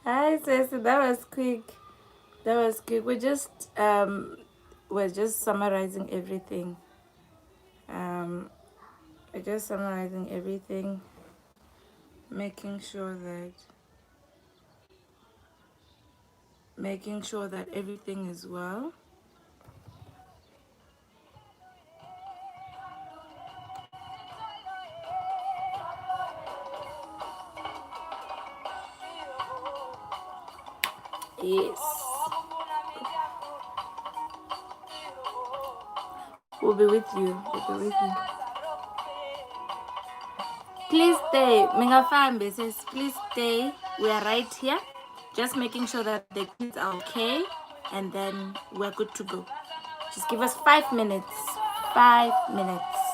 Hi, sis. That was quick. That was quick. We're just summarizing everything. Um, we're just summarizing everything, making sure that everything is well. Yes. We'll be with you. We'll be with you. Please stay. Mingafambe says, please stay. We are right here. Just making sure that the kids are okay. And then we're good to go. Just give us 5 minutes. 5 minutes.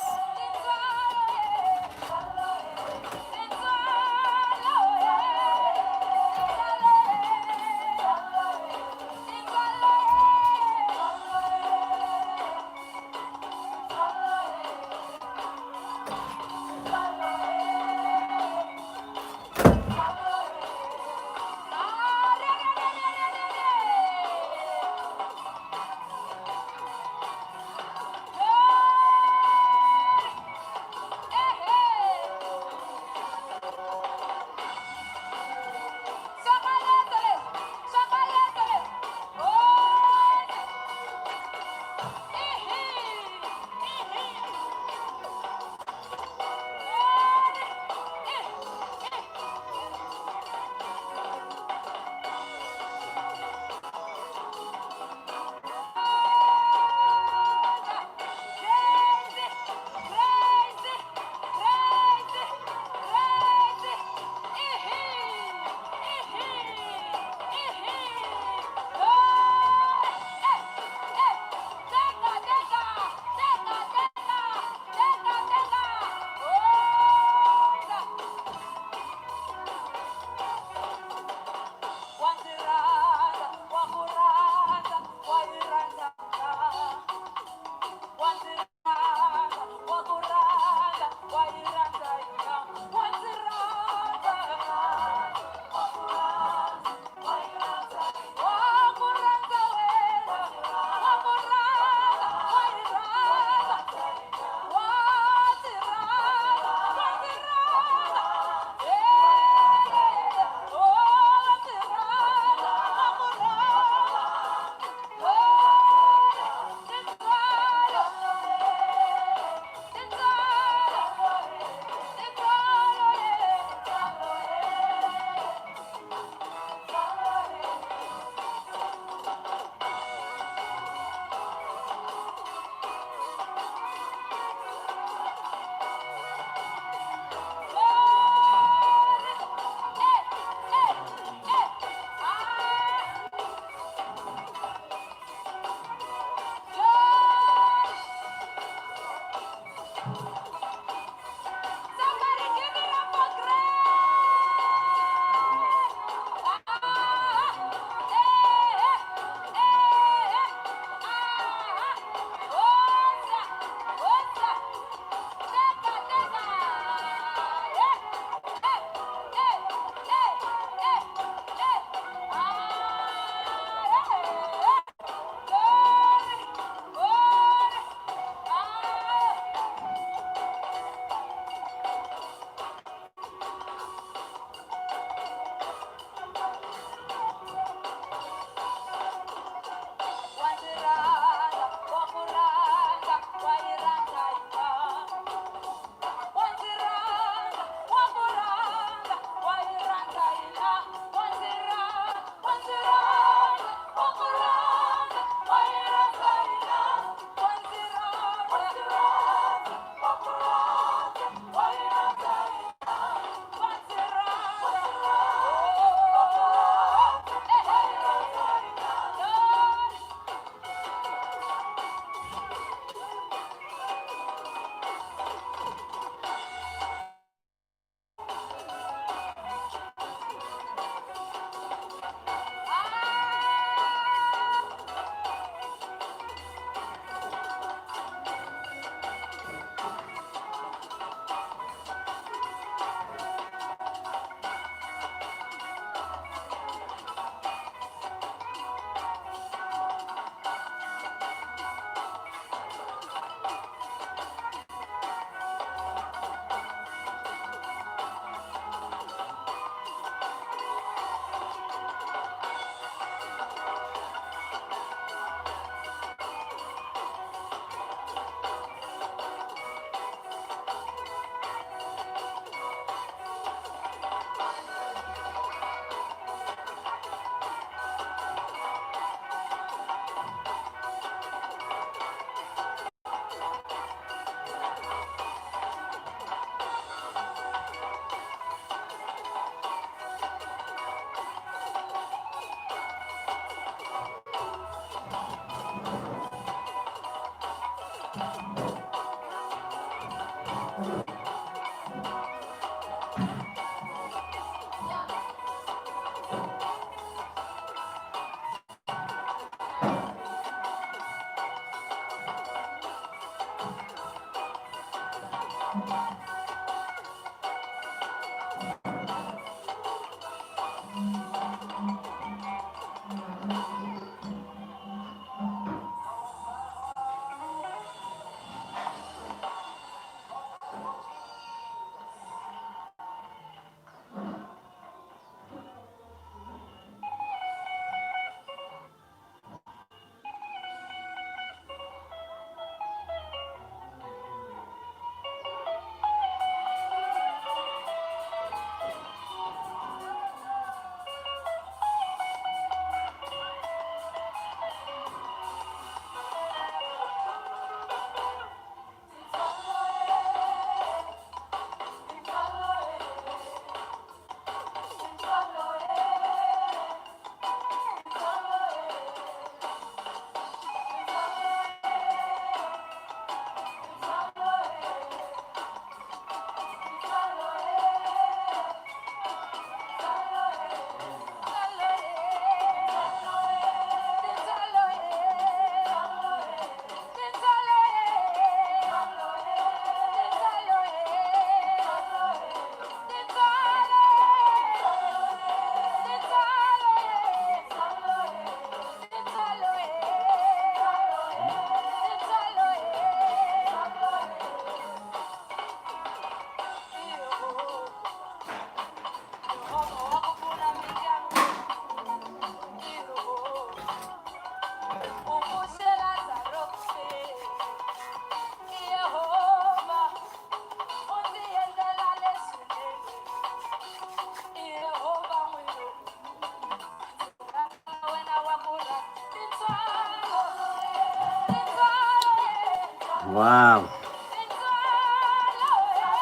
Wow.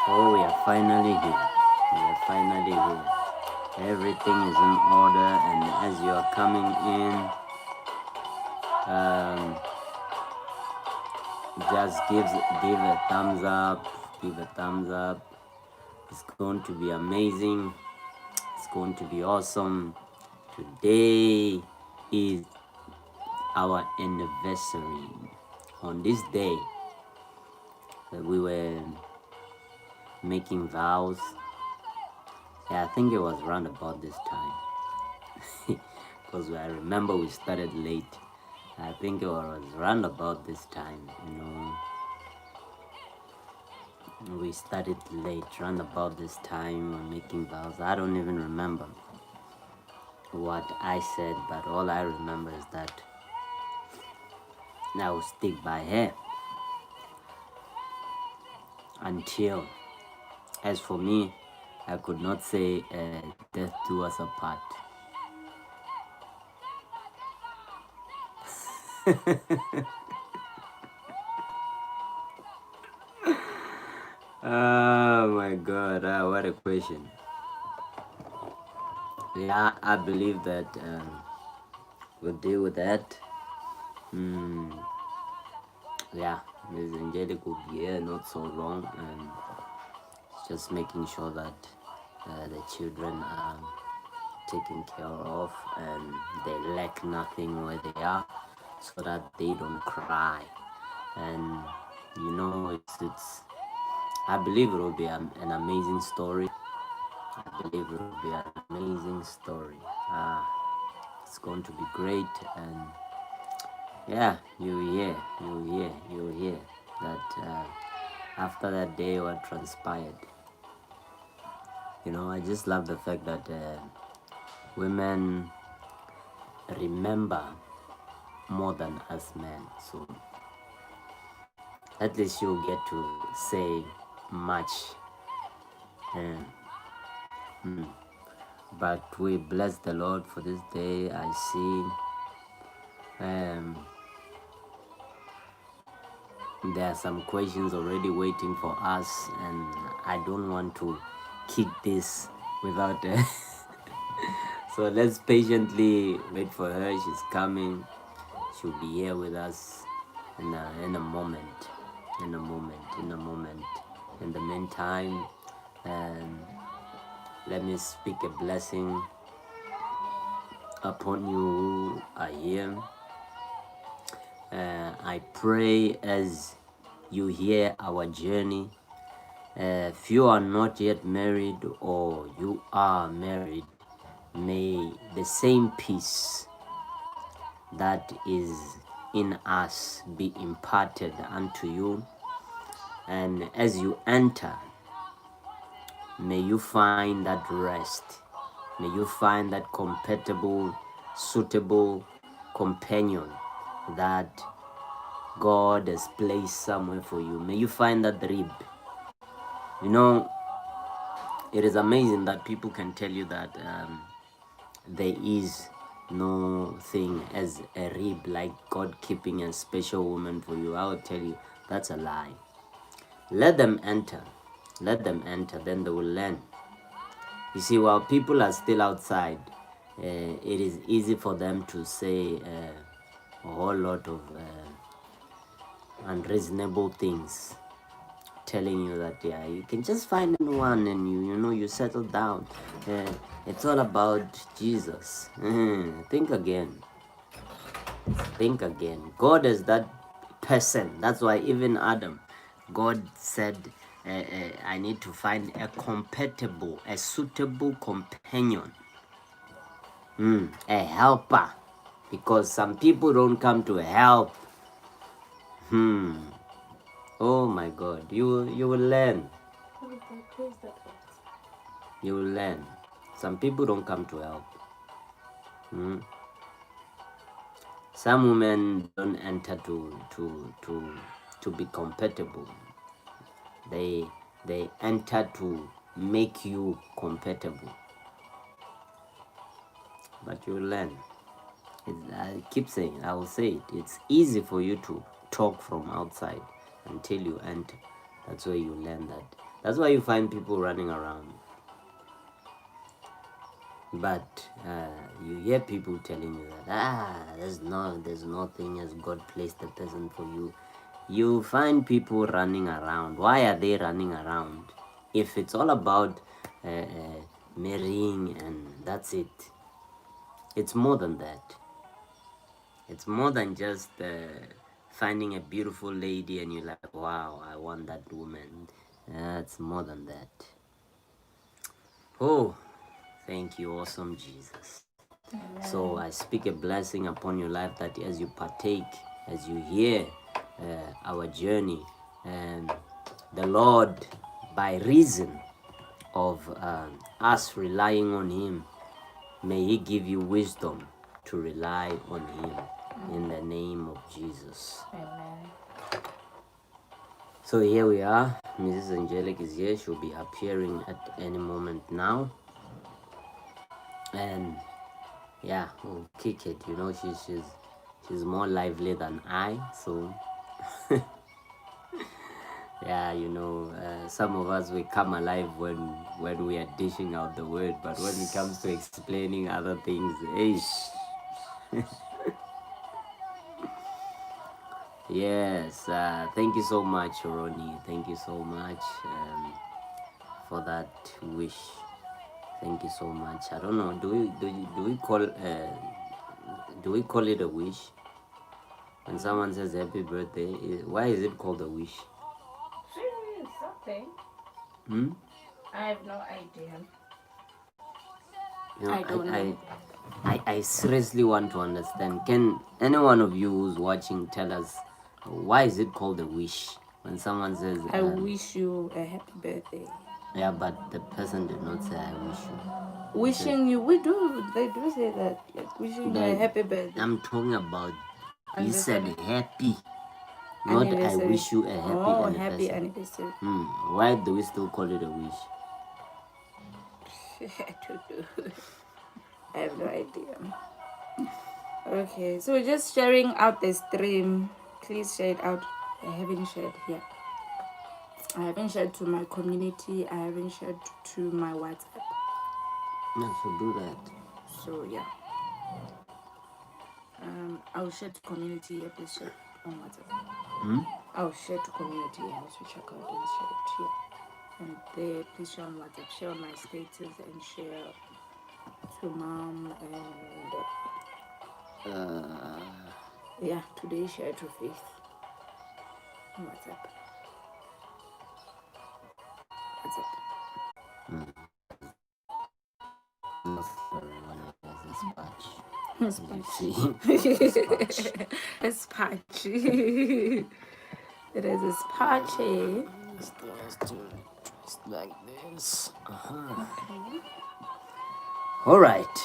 Oh, we are finally here. We are finally here. Everything is in order, and as you are coming in, just give a thumbs up. Give a thumbs up. It's going to be amazing. It's going to be awesome. Today is our anniversary. On this day, we were making vows. Yeah, I think it was around about this time. Because I remember we started late. I think it was around about this time, we started late, around about this time, we're making vows. I don't even remember what I said, but all I remember is that I will stick by her until, as for me, I could not say death do us apart. Oh my God, what a question. Yeah, I believe that we'll deal with that. Yeah, Ms. Angelic will be here not so long, and just making sure that the children are taken care of and they lack nothing where they are, so that they don't cry. And it's I believe it will be an amazing story. I believe it will be an amazing story. It's going to be great, and yeah, you hear that after that day what transpired. I just love the fact that women remember more than us men, so at least you get to say much. But we bless the Lord for this day. I see there are some questions already waiting for us, and I don't want to kick this without so let's patiently wait for her. She's coming. She'll be here with us in a moment. In the meantime, let me speak a blessing upon you who are here. I pray as you hear our journey. If you are not yet married or you are married, may the same peace that is in us be imparted unto you. And as you enter, may you find that rest. May you find that compatible, suitable companion that God has placed somewhere for you. May you find that rib. It is amazing that people can tell you that there is no thing as a rib, like God keeping a special woman for you. I will tell you that's a lie. Let them enter, then they will learn. You see, while people are still outside, it is easy for them to say a whole lot of unreasonable things, telling you that you can just find one and you settle down. It's all about Jesus. Think again. God is that person. That's why even Adam, God said, I need to find a compatible, a suitable companion, a helper, because some people don't come to help. Oh my God, you will learn. You will learn. Some people don't come to help. Some women don't enter to be compatible. They enter to make you compatible. But you will learn. I keep saying, I will say it. It's easy for you to talk from outside. until you enter. That's where you learn that. That's why you find people running around. But you hear people telling you that there's nothing as God placed the person for you. You find people running around. Why are they running around? If it's all about marrying and that's it, it's more than that. It's more than just finding a beautiful lady and you're like, wow, I want that woman. It's more than that. Oh, thank you, awesome Jesus. Amen. So I speak a blessing upon your life that as you partake, as you hear our journey, and the Lord, by reason of us relying on Him, may He give you wisdom to rely on Him in the name of Jesus. Amen. So here we are. Mrs. Angelic is here. She'll be appearing at any moment now. And yeah, we'll kick it. You know, she's more lively than I. So yeah, you know, some of us we come alive when we are dishing out the word, but when it comes to explaining other things, yes. Thank you so much, Ronnie. Thank you so much for that wish. Thank you so much. I don't know. Do we call it a wish? When someone says happy birthday, why is it called a wish? Something. Hmm? I have no idea. You know, I don't know. I seriously want to understand. Can any one of you who's watching tell us why is it called a wish? When someone says, I wish you a happy birthday. yeah, but the person did not say I wish you. Wishing you, they do say that, like wishing you a happy birthday. I'm talking about, he said happy, not I wish you a happy anniversary. Why do we still call it a wish? I don't know. I have no idea. Okay, so we're just sharing out the stream. Please share it out. I haven't shared here. I haven't shared to my community. I haven't shared to my WhatsApp. No, so do that. So yeah. I'll share to community here. Please share on WhatsApp. I'll share to community. I also check out and share it here. And there, please share on WhatsApp. Share on my status and share to mom and yeah, today share to Faith on WhatsApp. It's patchy. It is patchy. Just like this. All right.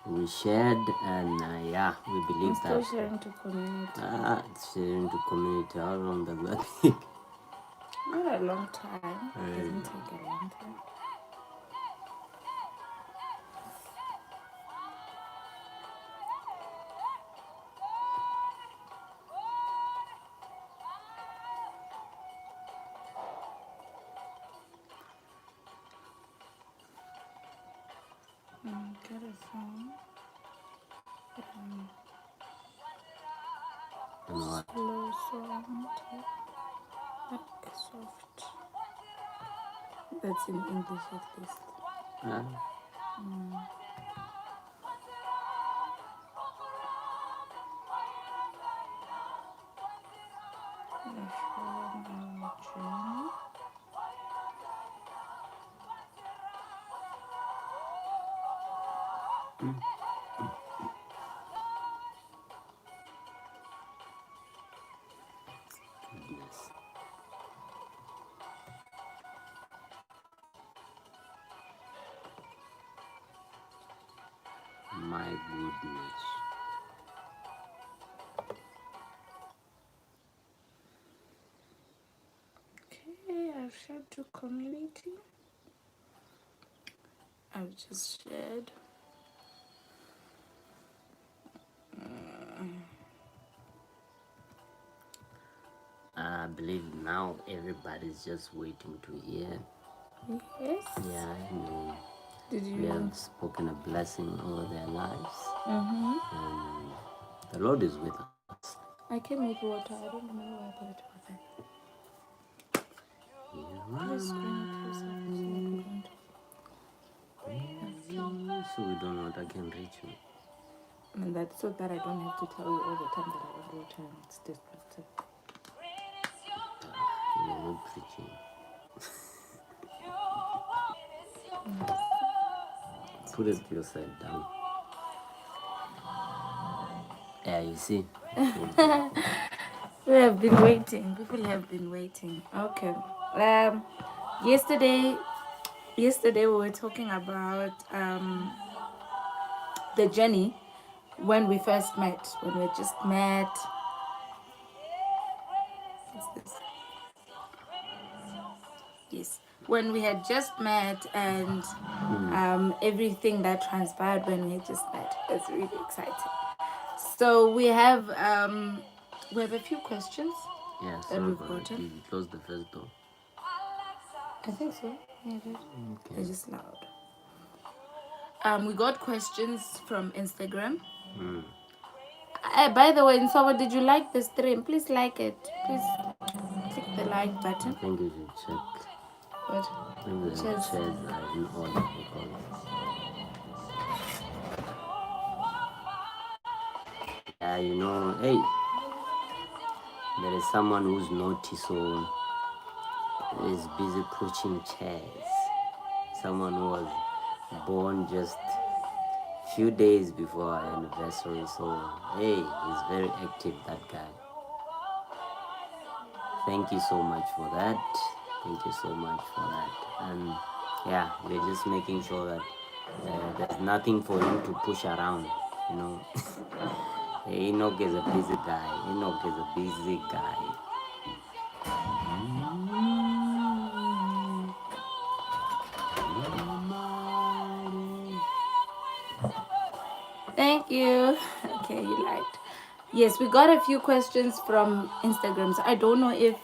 We shared and yeah, we believe still sharing to community. It's sharing to community. How long does that take? Not a long time. It doesn't take a long time. Get a phone. Slow sound. Like soft. That's in English at least. Goodness. My goodness. Okay, I've shared to community. I've just shared. believe now everybody's just waiting to hear. Yes. Yeah, Did we you? have spoken a blessing over their lives, Mm-hmm. and the Lord is with us. I came with water. I don't know why I put it water. Please bring it closer so that we don't. So we don't know what I can reach you. And that's so that I don't have to tell you all the time that I want water and it's destructive. You're not preaching. Put it yourself down. Yeah, you see. We have been waiting. People have been waiting. Okay. Yesterday we were talking about the journey when we first met, when we just met. What's this? Yes, when we had just met and everything that transpired when we had just met. It's really exciting. So we have a few questions. Yeah, that sorry we've about it. gotten. Did you close the first door? I think so. Yeah, it is. Okay. It's just loud. We got questions from Instagram. By the way, Nsawa, did you like the stream? Please like it. Please click the like I button. think you should check What? if the Chairs. chairs are in order because yeah, hey, there is someone who's naughty, so is busy pushing chairs. Someone who was born just few days before our anniversary, so hey, he's very active, that guy. Thank you so much for that. Thank you so much for that. And yeah, we're just making sure that there's nothing for him to push around, Enoch is a busy guy. Enoch is a busy guy. Thank you. Okay, you liked. Yes, we got a few questions from Instagram. So I don't know if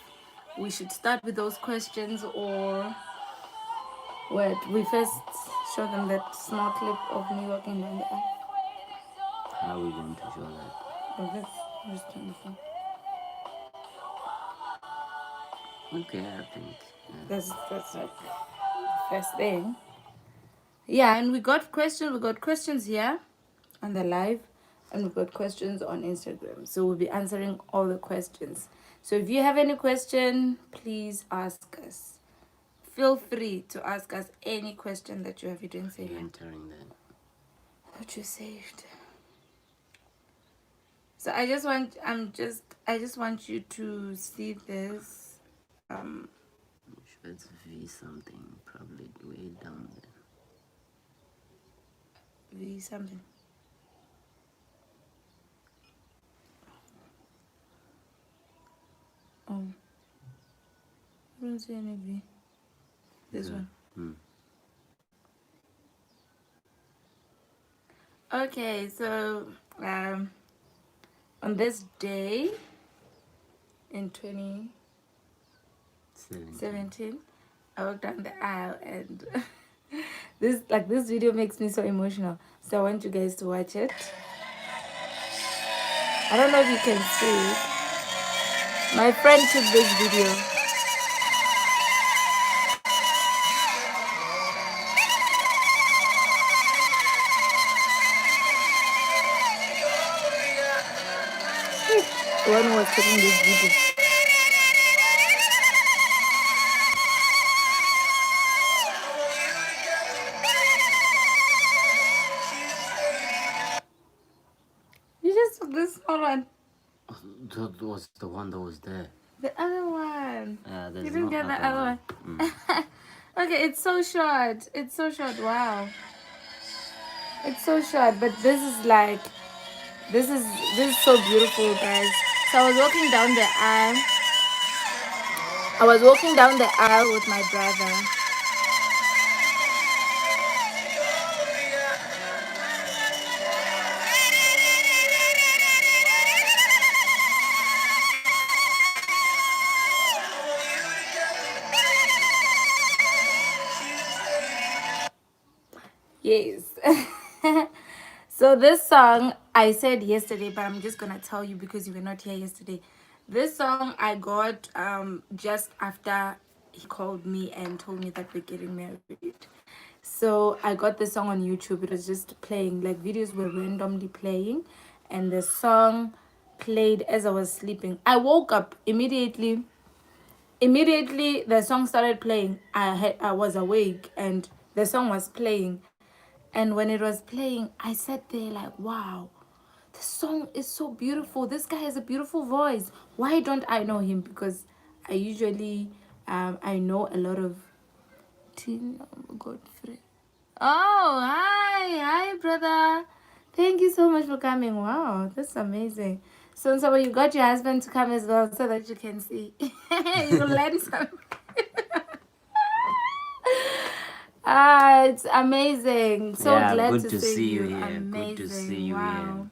we should start with those questions or what. We first show them that small clip of me walking down the aisle. How are we going to show that? But let's just turn the phone. Okay, I think. That's like first thing. Yeah, and we got questions. We got questions here on the live, and we got questions on Instagram. So we'll be answering all the questions. So if you have any question, please ask us. Feel free to ask us any question that you have. You didn't say You're that. entering that. What you saved. So I just want you to see this. Sure, it's V something, probably way down there. V something. Oh. I don't see any V. This one. Okay, so on this day in 2017, I walked down the aisle and this video makes me so emotional. So I want you guys to watch it. I don't know if you can see it. My friend took this video. The one who was taking this video. You just took this small one. That was the one that was there. The other one. There's You didn't no get the other one. Okay, it's so short. It's so short. Wow. It's so short, but this is so beautiful, guys. So I was walking down the aisle. With my brother. Yes. So this song I said yesterday, but I'm just gonna tell you because you were not here yesterday. This song I got just after he called me and told me that we're getting married. So I got the song on YouTube. It was just playing, like videos were randomly playing, and the song played as I was sleeping. I woke up immediately. Immediately the song started playing. I was awake and the song was playing. And when it was playing, I sat there like, wow, this song is so beautiful. This guy has a beautiful voice. Why don't I know him? Because I usually I know a lot of teen Godfrey. Oh, hi, brother. Thank you so much for coming. Wow, that's amazing. So you got your husband to come as well so that you can see. You will learn something. It's amazing. So Yeah, glad good to to see see you you. here. Good to see Amazing. you here. Wow.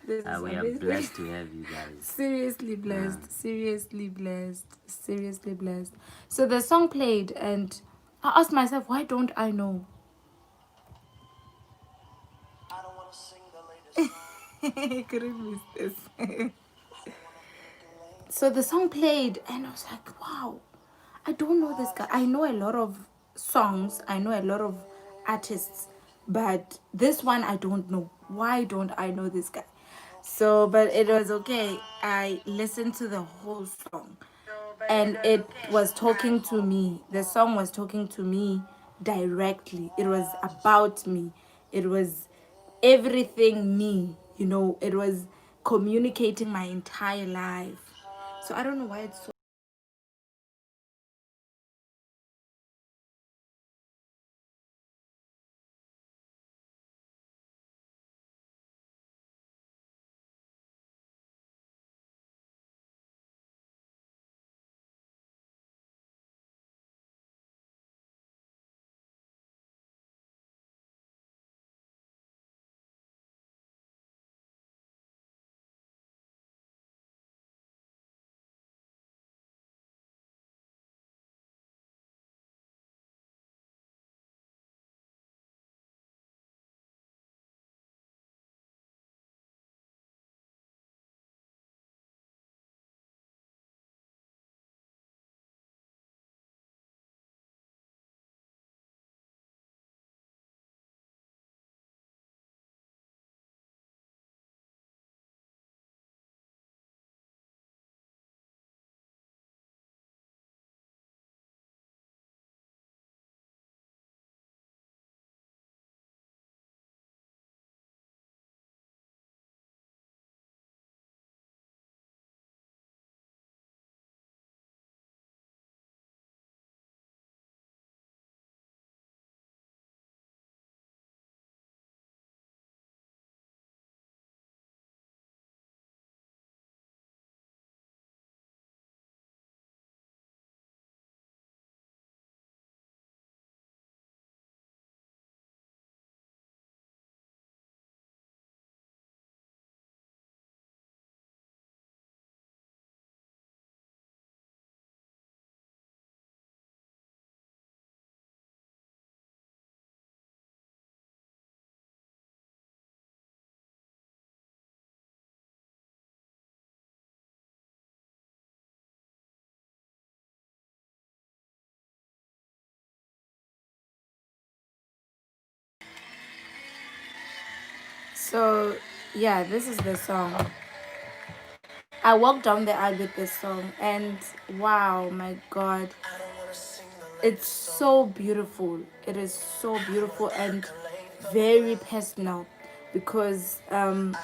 This is We are amazing. blessed to have you guys. Seriously blessed. Seriously blessed. Seriously blessed. So the song played and I asked myself, why don't I know? Couldn't miss this. So the song played and I was like, wow, I don't know this guy. I know a lot of songs, I know a lot of artists, but this one I don't know. Why don't I know this guy? So, but it was okay. I listened to the whole song and it was talking to me. The song was talking to me directly. It was about me. It was everything me, it was communicating my entire life. So I don't know why it's so. So yeah, this is the song. I walked down the aisle with this song and wow, my god, it's so beautiful. It is so beautiful and very personal because I'm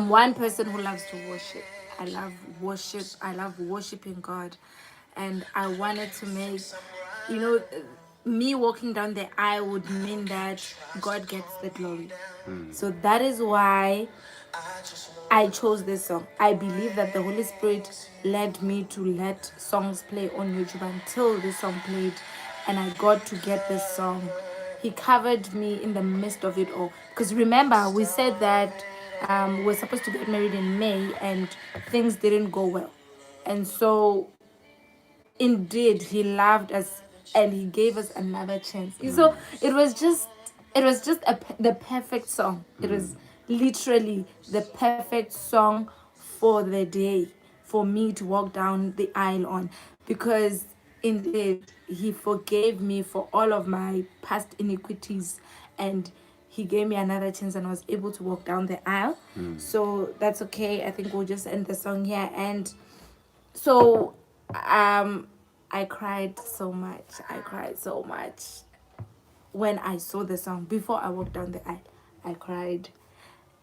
one person who loves to worship. I love worship. I love worshiping God. And I wanted to make, you know, me walking down the aisle would mean that God gets the glory. So that is why I chose this song. I believe that the Holy Spirit led me to let songs play on YouTube until this song played and I got to get this song. He covered me in the midst of it all. Because remember, we said that we're supposed to get married in May and things didn't go well. And so, indeed, he loved us and he gave us another chance. So it was just the perfect song. It was literally the perfect song for the day for me to walk down the aisle on, because indeed he forgave me for all of my past iniquities, and he gave me another chance, and I was able to walk down the aisle. So that's okay. I think we'll just end the song here. And so I cried so much. I cried so much when I saw the song. Before I walked down the aisle, I cried.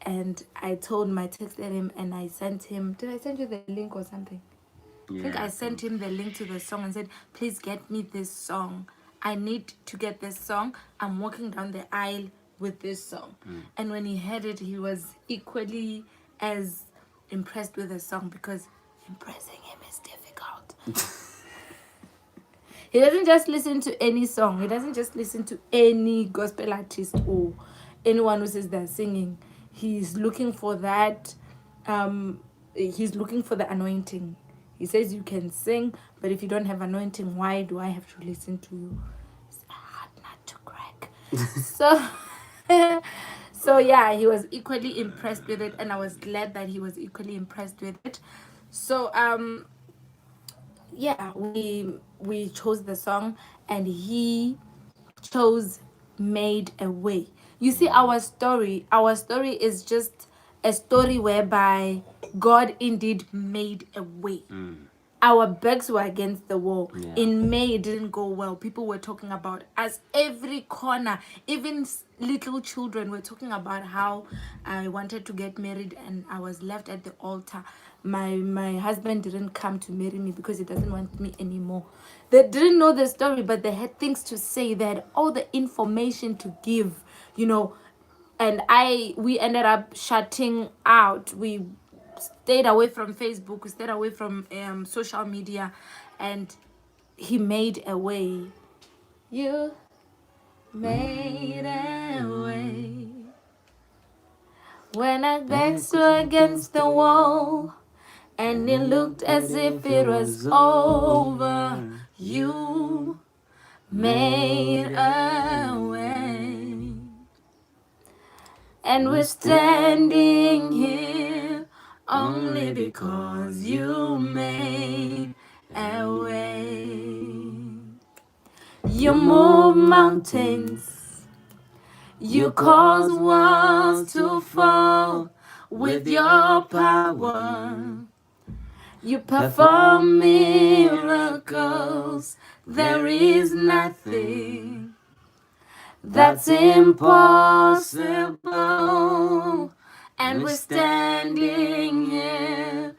And I texted him, and I sent him. Did I send you the link or something? I think I sent him the link to the song and said, please get me this song. I need to get this song. I'm walking down the aisle with this song. And when he heard it, he was equally as impressed with the song, because impressing him is difficult. He doesn't just listen to any song. He doesn't just listen to any gospel artist or anyone who says they're singing. He's looking for that. He's looking for the anointing. He says you can sing, but if you don't have anointing, why do I have to listen to you? It's a hard nut to crack. So yeah, he was equally impressed with it, and I was glad that he was equally impressed with it. So yeah, we chose the song, and he chose Made a Way. You see, our story is just a story whereby God indeed made a way. Our backs were against the wall. In May, it didn't go well. People were talking about us every corner. Even little children were talking about how I wanted to get married and I was left at the altar. My husband didn't come to marry me because he doesn't want me anymore. They didn't know the story, but they had things to say. They had all the information to give, and we ended up shutting out. We stayed away from Facebook, we stayed away from social media, and he made a way. You made a way. When our backs were against the wall, and it looked as if it was over, you made a way. And we're standing here only because you made a way. You move mountains, you cause walls to fall with your power. You perform miracles, there is nothing that's impossible. And we're standing here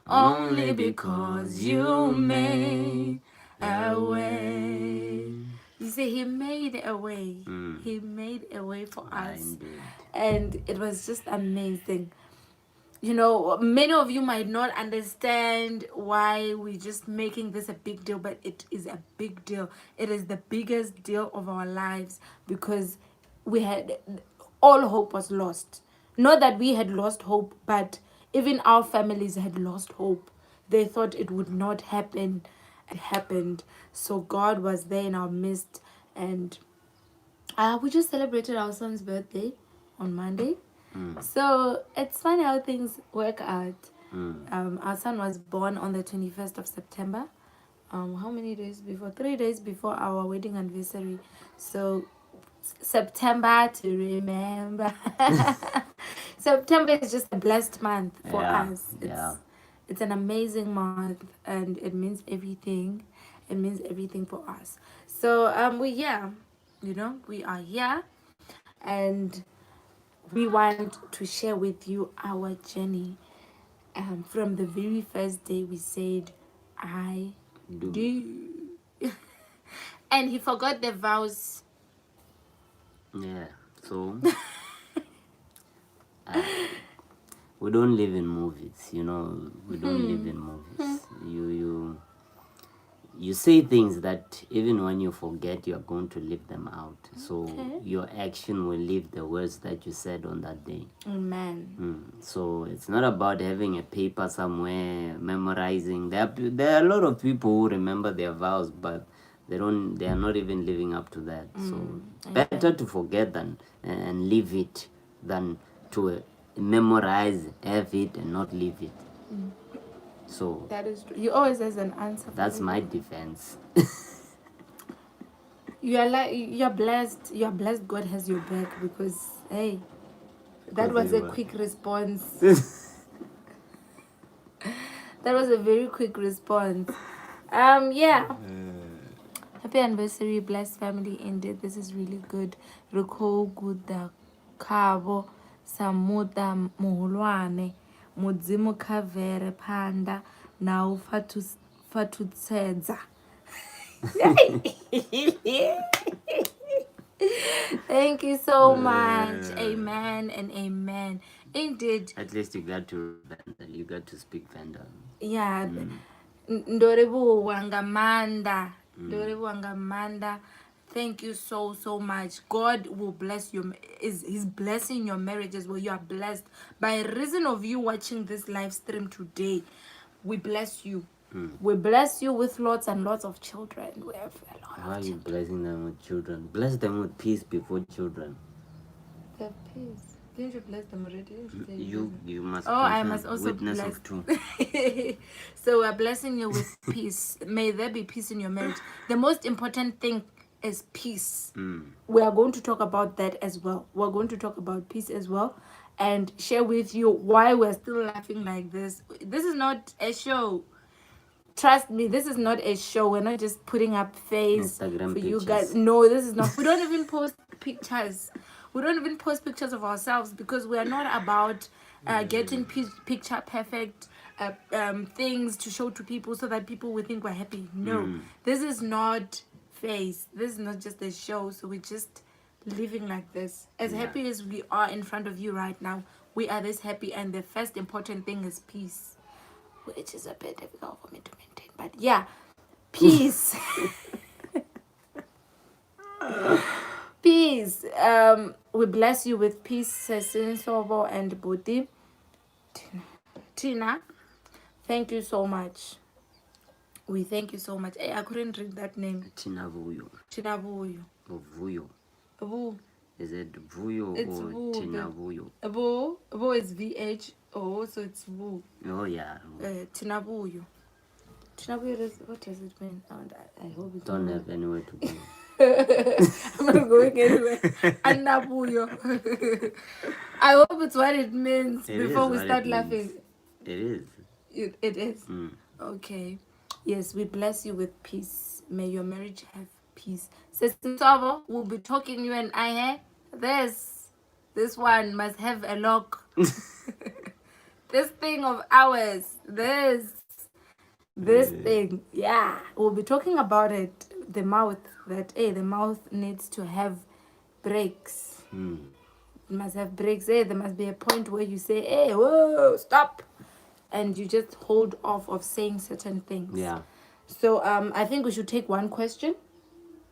only because you made a way. You see, he made a way. He made a way for us. And it was just amazing. Many of you might not understand why we're just making this a big deal, but it is a big deal. It is the biggest deal of our lives, because all hope was lost. Not that we had lost hope, but even our families had lost hope. They thought it would not happen. It happened. So God was there in our midst, and we just celebrated our son's birthday on Monday. So it's funny how things work out. Our son was born on the 21st of September. How many days before? 3 days before our wedding anniversary. So September to remember. September is just a blessed month for us. It's an amazing month, and it means everything. It means everything for us. So we are here, and we want to share with you our journey. From the very first day we said, I do. And he forgot the vows. Yeah, so we don't live in movies, we don't live in movies. You say things that even when you forget, you're going to live them out. So your action will live the words that you said on that day. Amen. So it's not about having a paper somewhere, memorizing. There are a lot of people who remember their vows, but they are not even living up to that. So better to forget than and leave it than to memorize, have it, and not leave it. So that is true. You always has an answer for that's it. my defense. You're blessed. You're blessed. God has your back, because hey, that Because was you a were- quick response. That was a very quick response. Yeah. Happy anniversary, blessed family indeed. This is really good. Riko guda kabo samuda muhulwane mudzimu kavere panda na fatutsedza. Thank you so much. Amen and amen. Indeed. At least you got to Vandal. You got to speak Vandal. Yeah. Ndorebu wangamanda. Ndorebu wangamanda. Thank you so much. God will bless you. He's blessing your marriage as well. You are blessed by reason of you watching this live stream today. We bless you. We bless you with lots and lots of children. We have a lot Why are of you blessing them with children? Bless them with peace before children. the peace. Didn't you bless them already? You must. Oh, I confirm. must also Witness bless. of two. So we're blessing you with peace. May there be peace in your marriage. The most important thing is peace. We are going to talk about that as well. We're going to talk about peace as well, and share with you why we're still laughing like this. This is not a show. Trust me, this is not a show. We're not just putting up face Instagram for you pictures. guys. No, this is not. We don't even post pictures. We don't even post pictures of ourselves, because we are not about getting picture perfect things to show to people so that people will think we're happy. No, this is not face. This is not just a show. So we're just living like this. As happy as we are in front of you right now, we are this happy. And the first important thing is peace, which is a bit difficult for me to maintain. But yeah, peace. Peace. We bless you with peace, Sobo and Buddhi. Tina, thank you so much. We thank you so much. Hey, I couldn't read that name. Tinavuyo. Tinavuyo. Or Vuyo. Vu. Is it Vuyo It's or Vu. Tinavuyo? Vu is VHO, so it's Vu. Oh yeah. Tinavuyo. Tinavuyo, what does it mean? Oh, I hope it's Don't have anywhere to go. I'm not going anywhere. Anabuyo. I hope it's what it means before we start laughing. It is. It is. Okay. Yes, we bless you with peace. May your marriage have peace. Sister Savo, we'll be talking you and I. This one must have a lock. This thing of ours. This thing, yeah, we'll be talking about it. The mouth, the mouth needs to have breaks. It must have breaks. There must be a point where you say, hey, whoa, stop, and you just hold off of saying certain things. Yeah. So I think we should take one question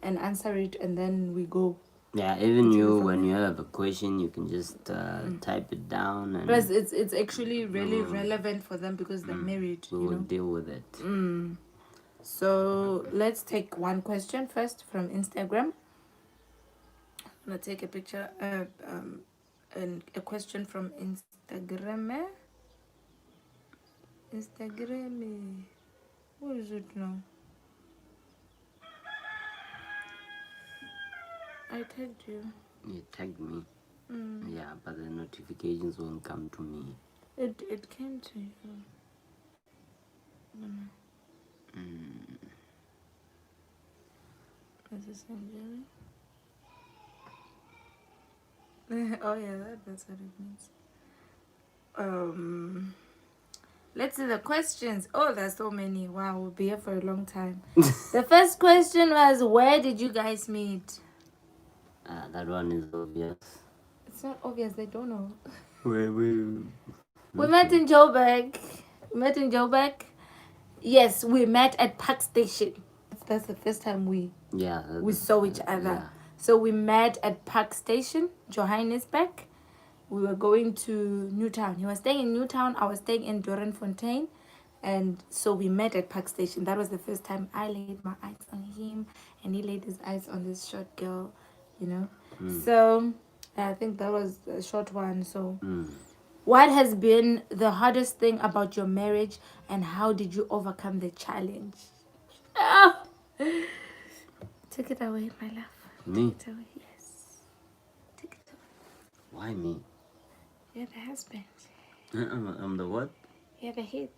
and answer it, and then we go. Yeah, even you, when you have a question, you can just type it down. And Plus, it's actually really relevant for them because they're married. we will deal with it. So let's take one question first from Instagram. I'm gonna take a picture, and a question from Instagram. Instagram. What is it now? I tagged you. You tagged me. Yeah, but the notifications won't come to me. It came to you. Is this Nigerian? Oh yeah, that's what it means. Let's see the questions. Oh, there's so many. Wow, we'll be here for a long time. The first question was, where did you guys meet? That one is obvious. It's not obvious, they don't know. We met in Joburg. Yes, we met at Park Station. That's the first time we saw each other. Yeah. So we met at Park Station, Johannesburg. We were going to Newtown. He was staying in Newtown. I was staying in Doornfontein. And so we met at Park Station. That was the first time I laid my eyes on him, and he laid his eyes on this short girl, you know. So I think that was a short one. So, what has been the hardest thing about your marriage, and how did you overcome the challenge? Ah! Take it away, my love. Me? Take it away. Yes. Take it away. Why me? You're the husband. I'm the what? You're the head.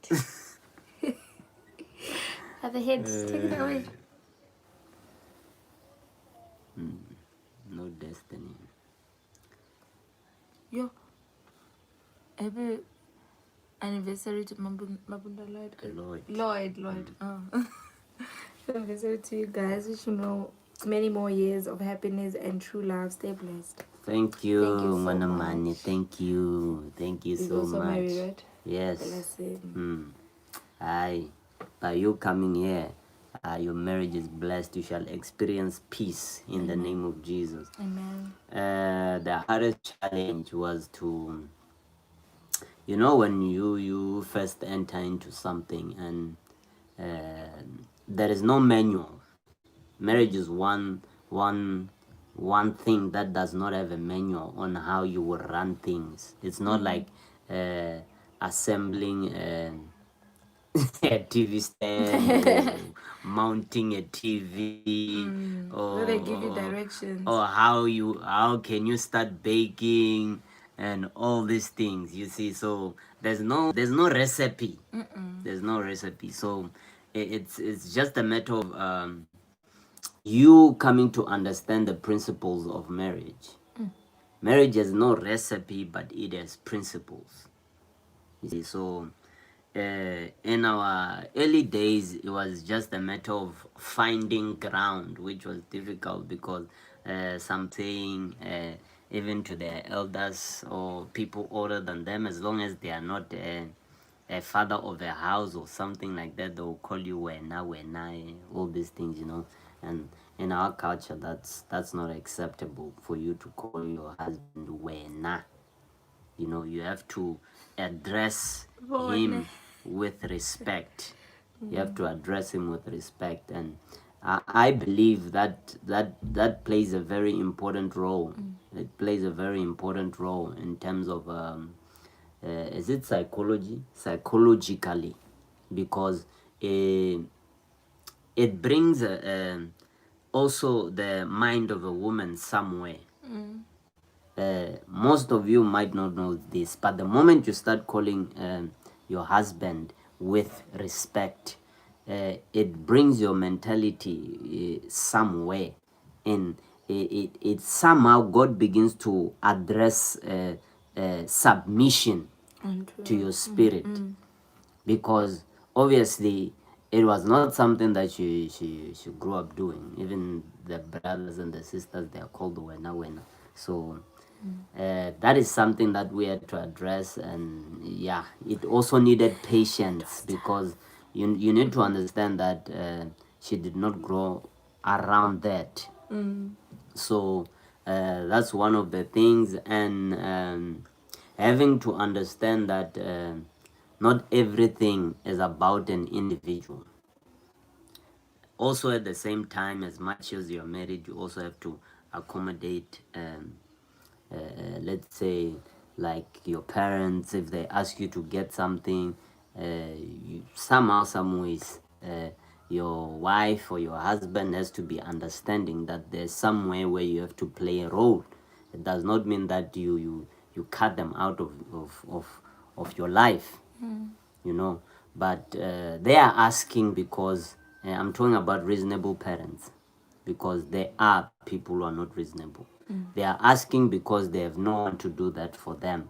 You're the head. Take it away. No destiny. Yo. Every anniversary to Mabunda Lloyd. Lloyd. Oh. Anniversary to you guys. Wish you many more years of happiness and true love. Stay blessed. Thank you, Thank you so Manamani. much. Thank you. Thank you He's so also much. married, right? Yes. Bless him. Aye. By you coming here, your marriage is blessed. You shall experience peace in the name of Jesus. Amen. The hardest challenge was to, when you first enter into something and there is no manual. Marriage is one thing that does not have a manual on how you will run things. It's not like assembling a TV stand or mounting a TV So they give you directions. or how can you start baking and all these things, you see. So there's no recipe. There's no recipe. So it's just a matter of you coming to understand the principles of marriage. Marriage has no recipe, but it has principles. You see, so in our early days, it was just a matter of finding ground, which was difficult because something, even to their elders or people older than them, as long as they are not a father of a house or something like that, they will call you wena, all these things, And in our culture, that's not acceptable for you to call your husband wena. You have to address him with respect. You have to address him with respect, and I believe that plays a very important role. It plays a very important role in terms of is it psychologically, because it brings also the mind of a woman somewhere. Most of you might not know this, but the moment you start calling your husband with respect, it brings your mentality somewhere, and it somehow God begins to address submission to your spirit, because obviously it was not something that she grew up doing. Even the brothers and the sisters, they are called wena. So that is something that we had to address, and yeah, it also needed patience, because you need to understand that she did not grow around that. So that's one of the things, and having to understand that not everything is about an individual. Also, at the same time, as much as you're married, you also have to accommodate let's say, like your parents. If they ask you to get something, somehow, some ways, your wife or your husband has to be understanding that there's somewhere where you have to play a role. It does not mean that you cut them out of your life, but they are asking because I'm talking about reasonable parents, because there are people who are not reasonable. They are asking because they have no one to do that for them.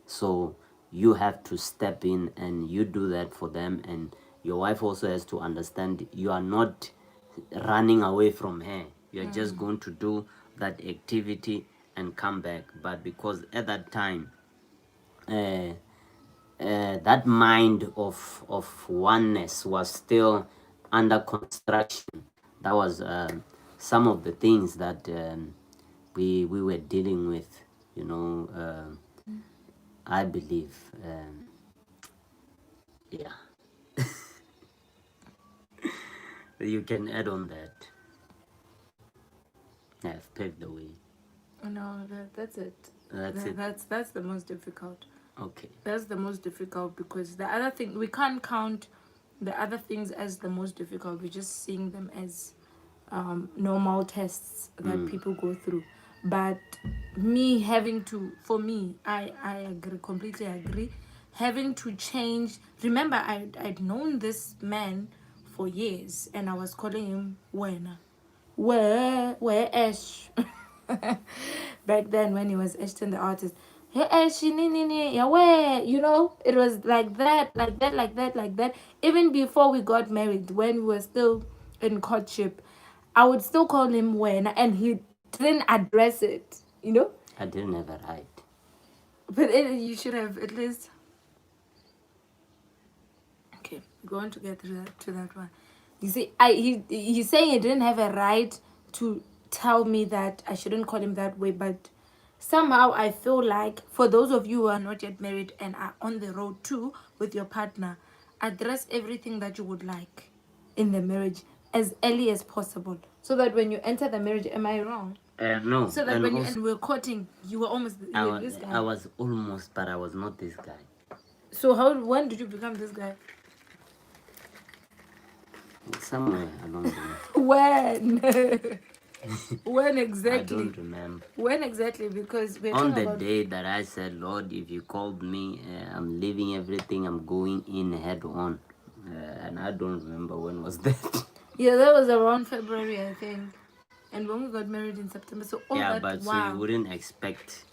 So you have to step in and you do that for them, and your wife also has to understand you are not running away from her. You're just going to do that activity and come back. But because at that time, that mind of oneness was still under construction. That was some of the things that we were dealing with, I believe. Yeah. You can add on that. I've paved the way. No, that's it. That's it. That's the most difficult. Okay. That's the most difficult because the other thing, we can't count the other things as the most difficult. We're just seeing them as normal tests that people go through. But me having to, for me, I agree, completely agree. Having to change. Remember, I'd known this man for years and I was calling him Wena. Where Ash? Back then when he was Ashton the artist. Hey Ash, yeah, where? You know, it was like that, like that, like that, like that. Even before we got married, when we were still in courtship, I would still call him when, and he didn't address it, you know? I didn't have a right. But you should have at least. Okay, going to get to that one. You see, he's saying he didn't have a right to tell me that I shouldn't call him that way, but somehow I feel like for those of you who are not yet married and are on the road too with your partner, address everything that you would like in the marriage as early as possible, so that when you enter the marriage, am I wrong? No. So that when you were courting, you were almost this guy. I was almost, but I was not this guy. So when did you become this guy? Somewhere along the way. When? When exactly? I don't remember. When exactly? Because we're On talking the about day that I said, Lord, if you called me, I'm leaving everything, I'm going in head on. And I don't remember when was that. Yeah, that was around February, I think. And when we got married in September, so all Yeah, that, but wow. so you wouldn't expect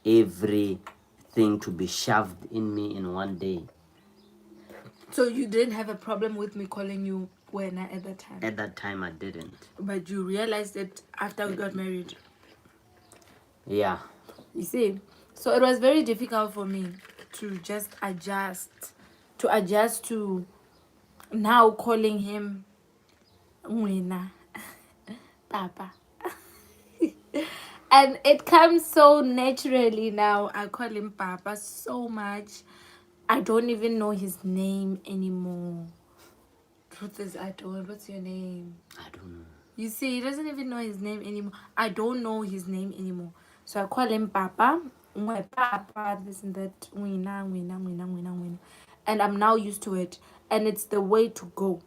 everything to be shoved in me in one day. So you didn't have a problem with me calling you Wena at that time? At that time, I didn't. But you realized it after we got married? Yeah. You see? So it was very difficult for me to just adjust to now calling him Wena, Papa. And it comes so naturally now. I call him Papa so much. I don't even know his name anymore. Truth is, I don't. What's your name? I don't know. You see, he doesn't even know his name anymore. I don't know his name anymore. So I call him Papa. My Papa, this and that. And I'm now used to it. And it's the way to go.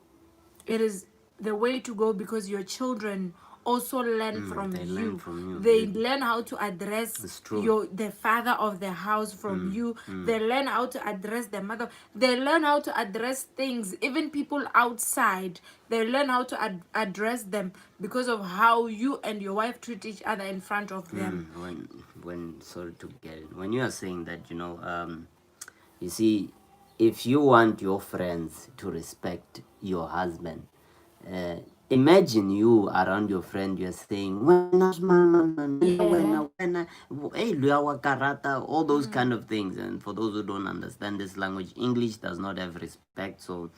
It is the way to go because your children also learn from they you. learn from you. They learn how to address the father of the house from you. They learn how to address the mother. They learn how to address things, even people outside. They learn how to address them because of how you and your wife treat each other in front of them. When sorry to get it. When you are saying that, you see, if you want your friends to respect your husband, imagine you around your friend, you're saying, all those kind of things. And for those who don't understand this language, English does not have respect. So,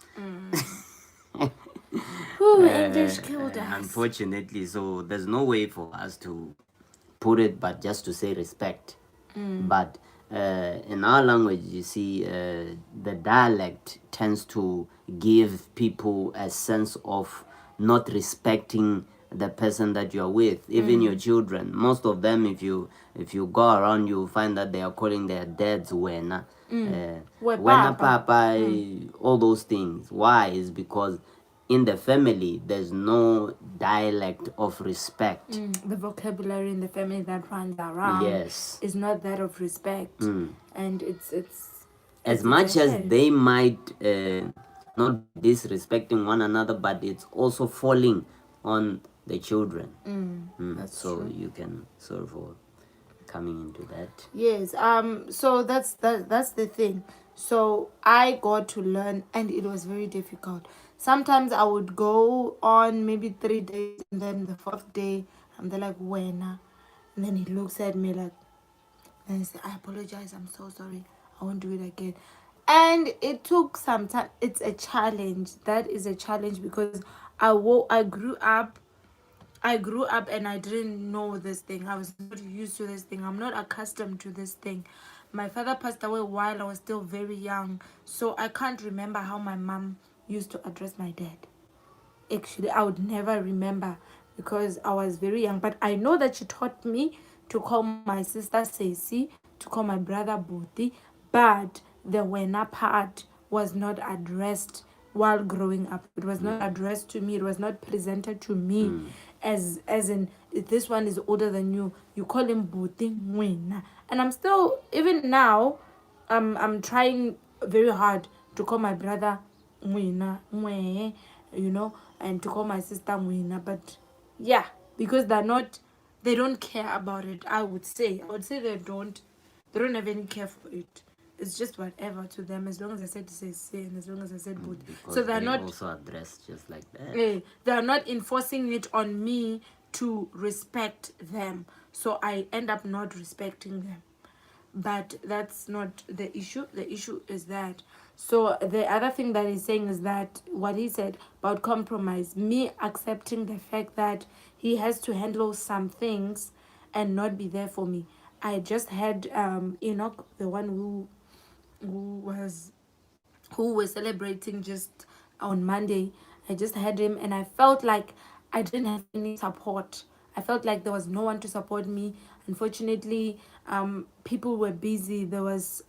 English killed us. unfortunately, so there's no way for us to put it but just to say respect. But in our language, you see, the dialect tends to give people a sense of not respecting the person that you're with. Even your children, most of them, if you go around, you find that they are calling their dads wena, wena papa, all those things. Why? Is because in the family there's no dialect of respect. The vocabulary in the family that runs around is not that of respect. And it's as much as they might not be disrespecting one another, but it's also falling on the children. That's so true. You can sort of coming into that. Yes. So that's the thing. So I got to learn, and it was very difficult. Sometimes I would go on maybe 3 days, and then the 4th day, I'm there like, Wena. And then he looks at me like, and he said, I apologize, I'm so sorry, I won't do it again. And it took some time. It's a challenge. That is a challenge because I grew up and I didn't know this thing. I was not used to this thing. I'm not accustomed to this thing. My father passed away while I was still very young, so I can't remember how my mom used to address my dad. actually I would never remember because I was very young. But I know that she taught me to call my sister Sesi, to call my brother Booty, but the Wena part was not addressed while growing up. It was not addressed to me. It was not presented to me as in, if this one is older than you, you call him Booty Mwena. And I'm still, even now, I'm trying very hard to call my brother Mwena, Mwe, and to call my sister Mwena. But yeah, because they don't care about it. I would say they don't have any care for it. It's just whatever to them, as long as I said say and as long as I said boot. Because So they're they not also address just like that. they're not enforcing it on me to respect them. So I end up not respecting them. But that's not the issue. The issue is that, so the other thing that he's saying is that what he said about compromise, me accepting the fact that he has to handle some things and not be there for me. I just had Enoch, the one who was who were celebrating just on Monday. I just had him and I felt like I didn't have any support. I felt like there was no one to support me. Unfortunately, people were busy. There was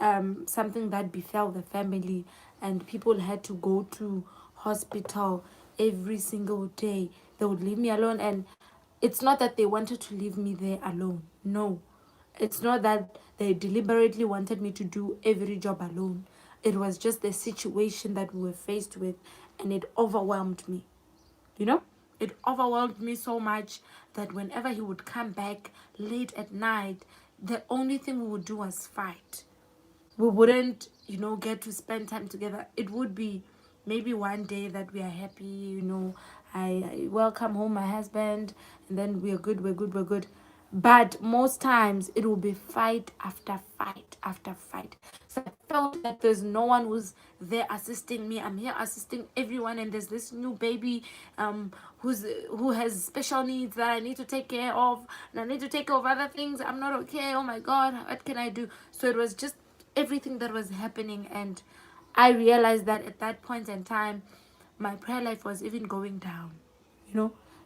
something that befell the family, and people had to go to hospital every single day. They would leave me alone, and it's not that they wanted to leave me there alone. No, it's not that they deliberately wanted me to do every job alone. It was just the situation that we were faced with, and it overwhelmed me. You know? It overwhelmed me so much that whenever he would come back late at night, the only thing we would do was fight. We wouldn't, get to spend time together. It would be maybe one day that we are happy, I welcome home my husband, and then we're good, we're good, we're good. But most times it will be fight after fight after fight. So I felt that there's no one who's there assisting me. I'm here assisting everyone, and there's this new baby who has special needs that I need to take care of, and I need to take care of other things. I'm not okay. Oh my God, what can I do? So it was just everything that was happening, and I realized that at that point in time my prayer life was even going down.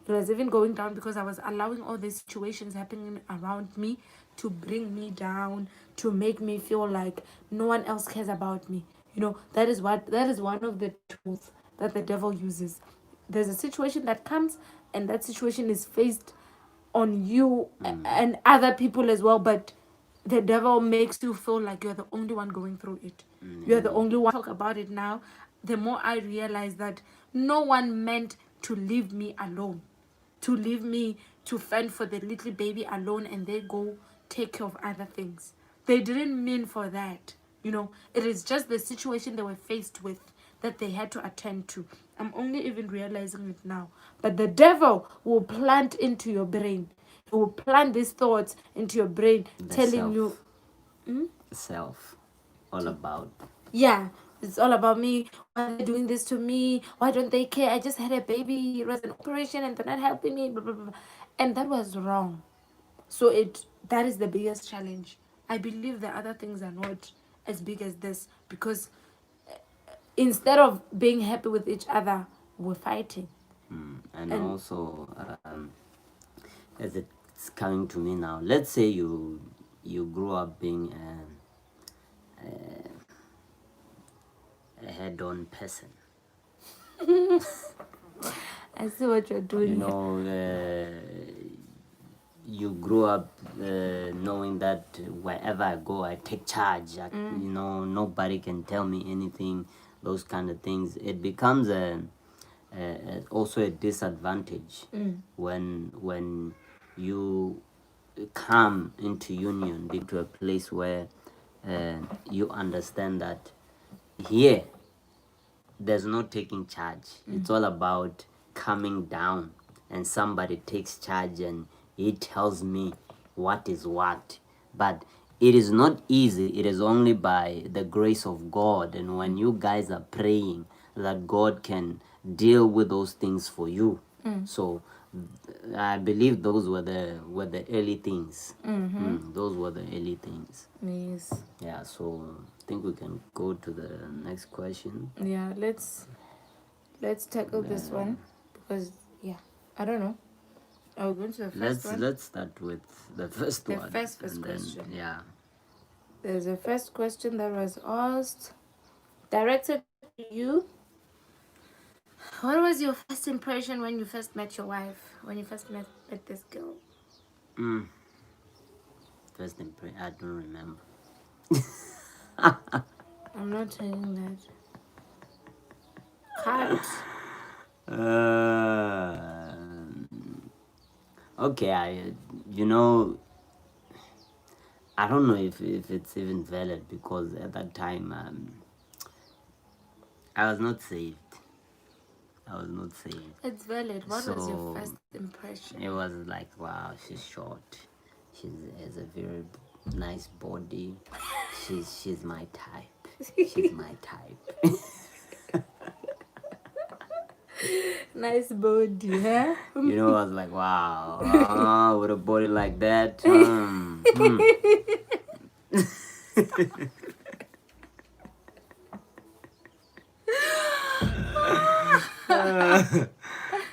It was even going down because I was allowing all these situations happening around me to bring me down, to make me feel like no one else cares about me. That is one of the tools that the devil uses. There's a situation that comes, and that situation is faced on you and other people as well, but the devil makes you feel like you're the only one going through it. You're the only one. Talk about it now. The more I realize that no one meant to leave me alone, to leave me to fend for the little baby alone, and they go take care of other things. They didn't mean for that. It is just the situation they were faced with that they had to attend to. I'm only even realizing it now. But the devil will plant into your brain. He will plant these thoughts into your brain, telling you, Self, all about. yeah, it's all about me. Why are they doing this to me? Why don't they care? I just had a baby. It was an operation, and they're not helping me. Blah, blah, blah. And that was wrong. So that is the biggest challenge. I believe the other things are not as big as this, because instead of being happy with each other, we're fighting. And also, as it's coming to me now, let's say you grew up being a head-on person. I see what you're doing. You grew up knowing that wherever I go, I take charge. Nobody can tell me anything. Those kind of things. It becomes also a disadvantage when you come into union, into a place where you understand that here there's no taking charge. It's all about coming down, and somebody takes charge and he tells me what is what. But it is not easy. It is only by the grace of God, and when you guys are praying, that God can deal with those things for you. So I believe those were the early things. Those were the early things. Yes. Yeah, so I think we can go to the next question. Yeah, let's tackle this one Because, yeah, I don't know. Are we going to the first one? Let's start with the first The one. first and question. Then, yeah. There's a first question that was asked, directed to you. What was your first impression when you first met your wife? When you first met this girl? First impression, I don't remember. I'm not saying that. Cut. Okay, you know, I don't know if it's even valid because at that time I was not saved. It's valid. What was your So first impression? it was like, wow, she's short. She has a very nice body. She's my type. She's my type. Nice body, huh? You know, I was like, wow, with a body like that.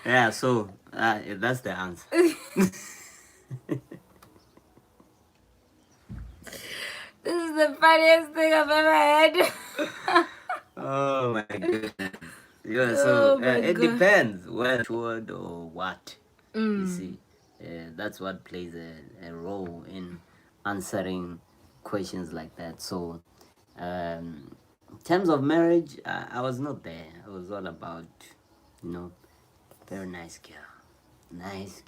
Yeah, so that's the answer. This is the funniest thing I've ever had. Oh my goodness. Yeah, so Oh my it God. depends whether short or what. You see, that's what plays a role in answering questions like that. So, in terms of marriage, I was not there. I was all about, you know, very nice girl, nice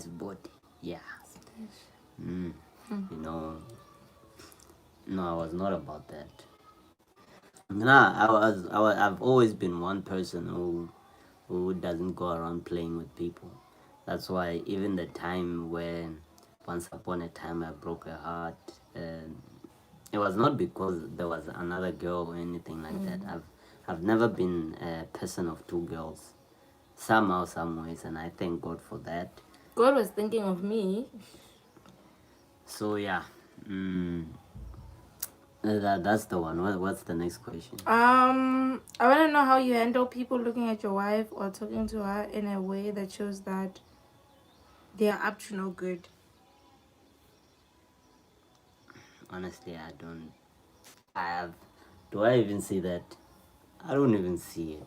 body. Yeah. You know, no, I was not about that. Nah, I've always been one person who doesn't go around playing with people. That's why even the time when once upon a time I broke her heart, it was not because there was another girl or anything like that. I've never been a person of two girls, somehow, some ways, and I thank God for that. God was thinking of me. So yeah, that's the one. What's the next question? I want to know how you handle people looking at your wife or talking to her in a way that shows that they are up to no good. Honestly, I don't. I have. Do I even see that? I don't even see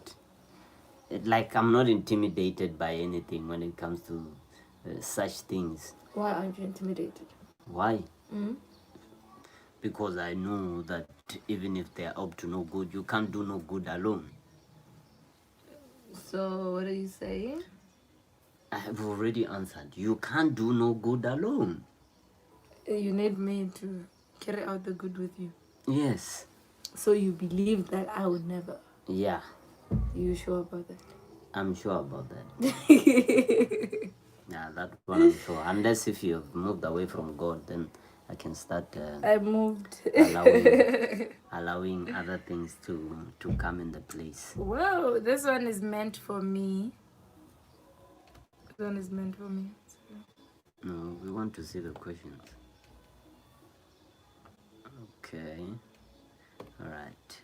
it. Like I'm not intimidated by anything when it comes to such things. Why aren't you intimidated? Why? Because I know that even if they're up to no good, you can't do no good alone. So what are you saying? I have already answered. You can't do no good alone. You need me to carry out the good with you. Yes. So you believe that I would never. Yeah. You sure about that? I'm sure about that. Yeah, that one I'm sure. Unless if you've moved away from God, then I can start I moved. allowing other things to come in the place. Whoa, this one is meant for me. This one is meant for me. No, we want to see the questions. Okay. All right.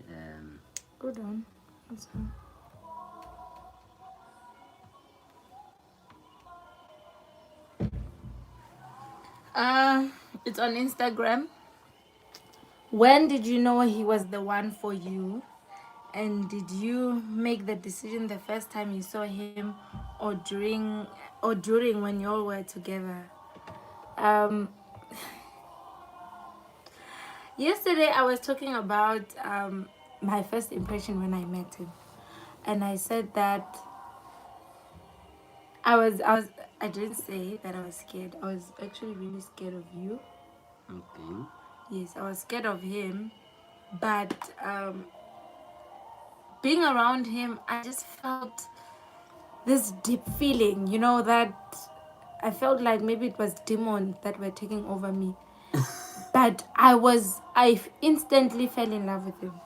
Go down. That's fine. It's on Instagram. When did you know he was the one for you? And did you make the decision the first time you saw him or during when you all were together? Yesterday I was talking about my first impression when I met him. And I said that I didn't say that I was scared. I was actually really scared of you. Okay. Yes, I was scared of him, but being around him, I just felt this deep feeling, that I felt like maybe it was demons that were taking over me. But I instantly fell in love with him.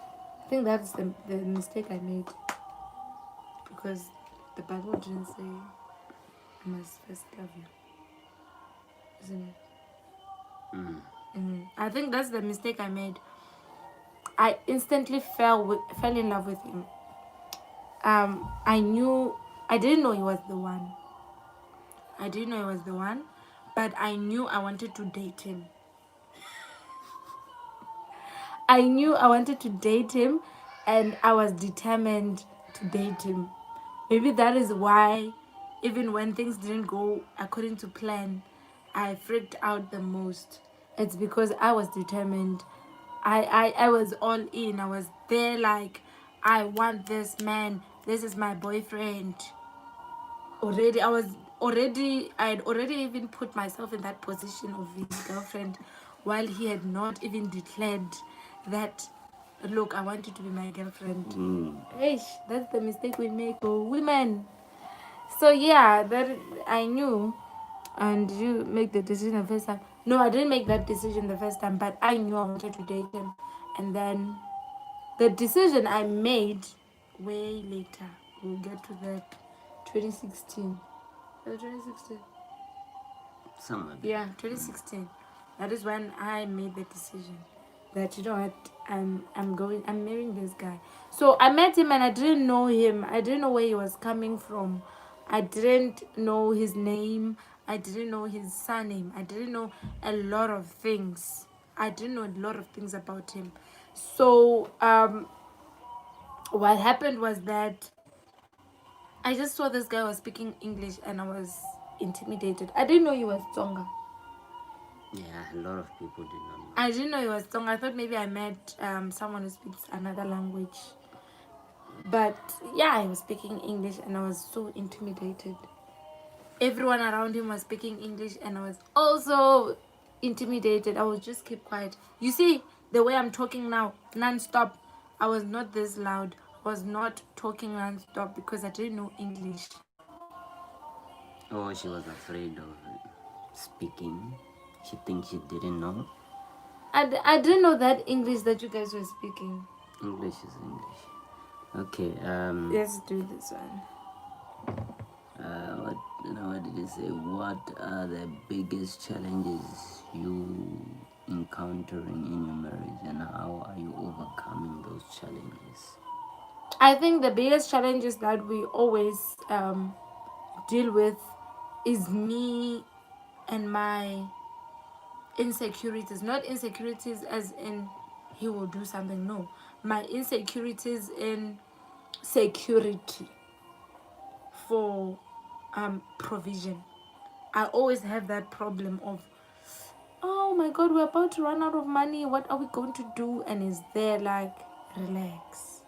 I think that's the mistake I made, because the Bible didn't say I must first love you, isn't it? I think that's the mistake I made. I instantly fell in love with him. I didn't know he was the one. But I knew I wanted to date him. And I was determined to date him. Maybe that is why, even when things didn't go according to plan, I freaked out the most. It's because I was determined. I was all in. I was there like, I want this man. This is my boyfriend. I had already even put myself in that position of his girlfriend while he had not even declared that, look, I want you to be my girlfriend. Eish, that's the mistake we make, oh, women. So yeah, that I knew. And you make the decision the first time. No, I didn't make that decision the first time, but I knew I wanted to date him. And then the decision I made way later. We'll get to that. 2016. 2016. Somewhere. Yeah, 2016. That is when I made the decision that, you know what, I'm marrying this guy. So I met him and I didn't know him. I didn't know where he was coming from. I didn't know his name. I didn't know his surname. I didn't know a lot of things. About him. So what happened was that I just saw this guy was speaking English and I was intimidated. I didn't know he was Tonga. Yeah, a lot of people did not know. I didn't know he was Tonga. I thought maybe I met someone who speaks another language. But yeah, he was speaking English and I was so intimidated. Everyone around him was speaking English and I was also intimidated. I would just keep quiet. You see, the way I'm talking now, non-stop, I was not this loud. I was not talking non-stop because I didn't know English. Oh, she was afraid of speaking. She thinks she didn't know. I didn't know that English that you guys were speaking. English is English. Okay. Let's do this one. What did you say? What are the biggest challenges you encountering in your marriage, and how are you overcoming those challenges? I think the biggest challenges that we always deal with is me and my insecurities. Not insecurities as in he will do something. No, my insecurities in security for provision. I always have that problem of, oh my God, we're about to run out of money. What are we going to do? And is there like, relax.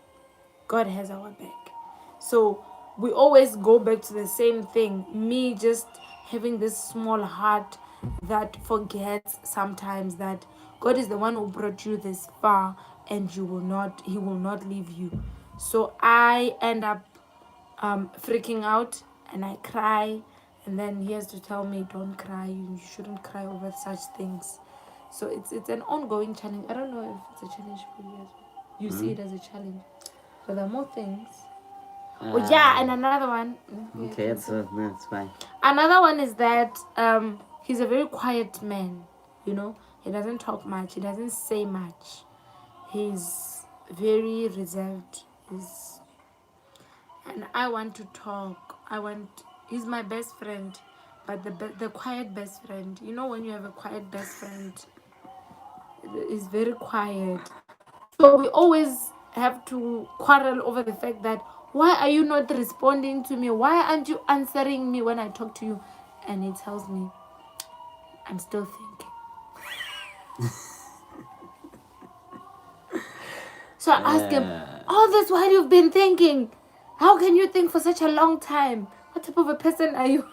God has our back. So we always go back to the same thing. Me just having this small heart that forgets sometimes that God is the one who brought you this far and he will not leave you. So I end up freaking out and I cry, and then he has to tell me, don't cry, you shouldn't cry over such things. So it's an ongoing challenge. I don't know if it's a challenge for you as well. You see it as a challenge. So there are more things. Oh yeah, and another one. Okay, that's fine. Another one is that he's a very quiet man. You know, he doesn't talk much. He doesn't say much. He's very reserved. And I want to talk. He's my best friend, but the quiet best friend. You know, when you have a quiet best friend, it's very quiet. So we always have to quarrel over the fact that, why are you not responding to me? Why aren't you answering me when I talk to you? And he tells me, I'm still thinking. So I ask him, all this while you've been thinking, how can you think for such a long time? What type of a person are you?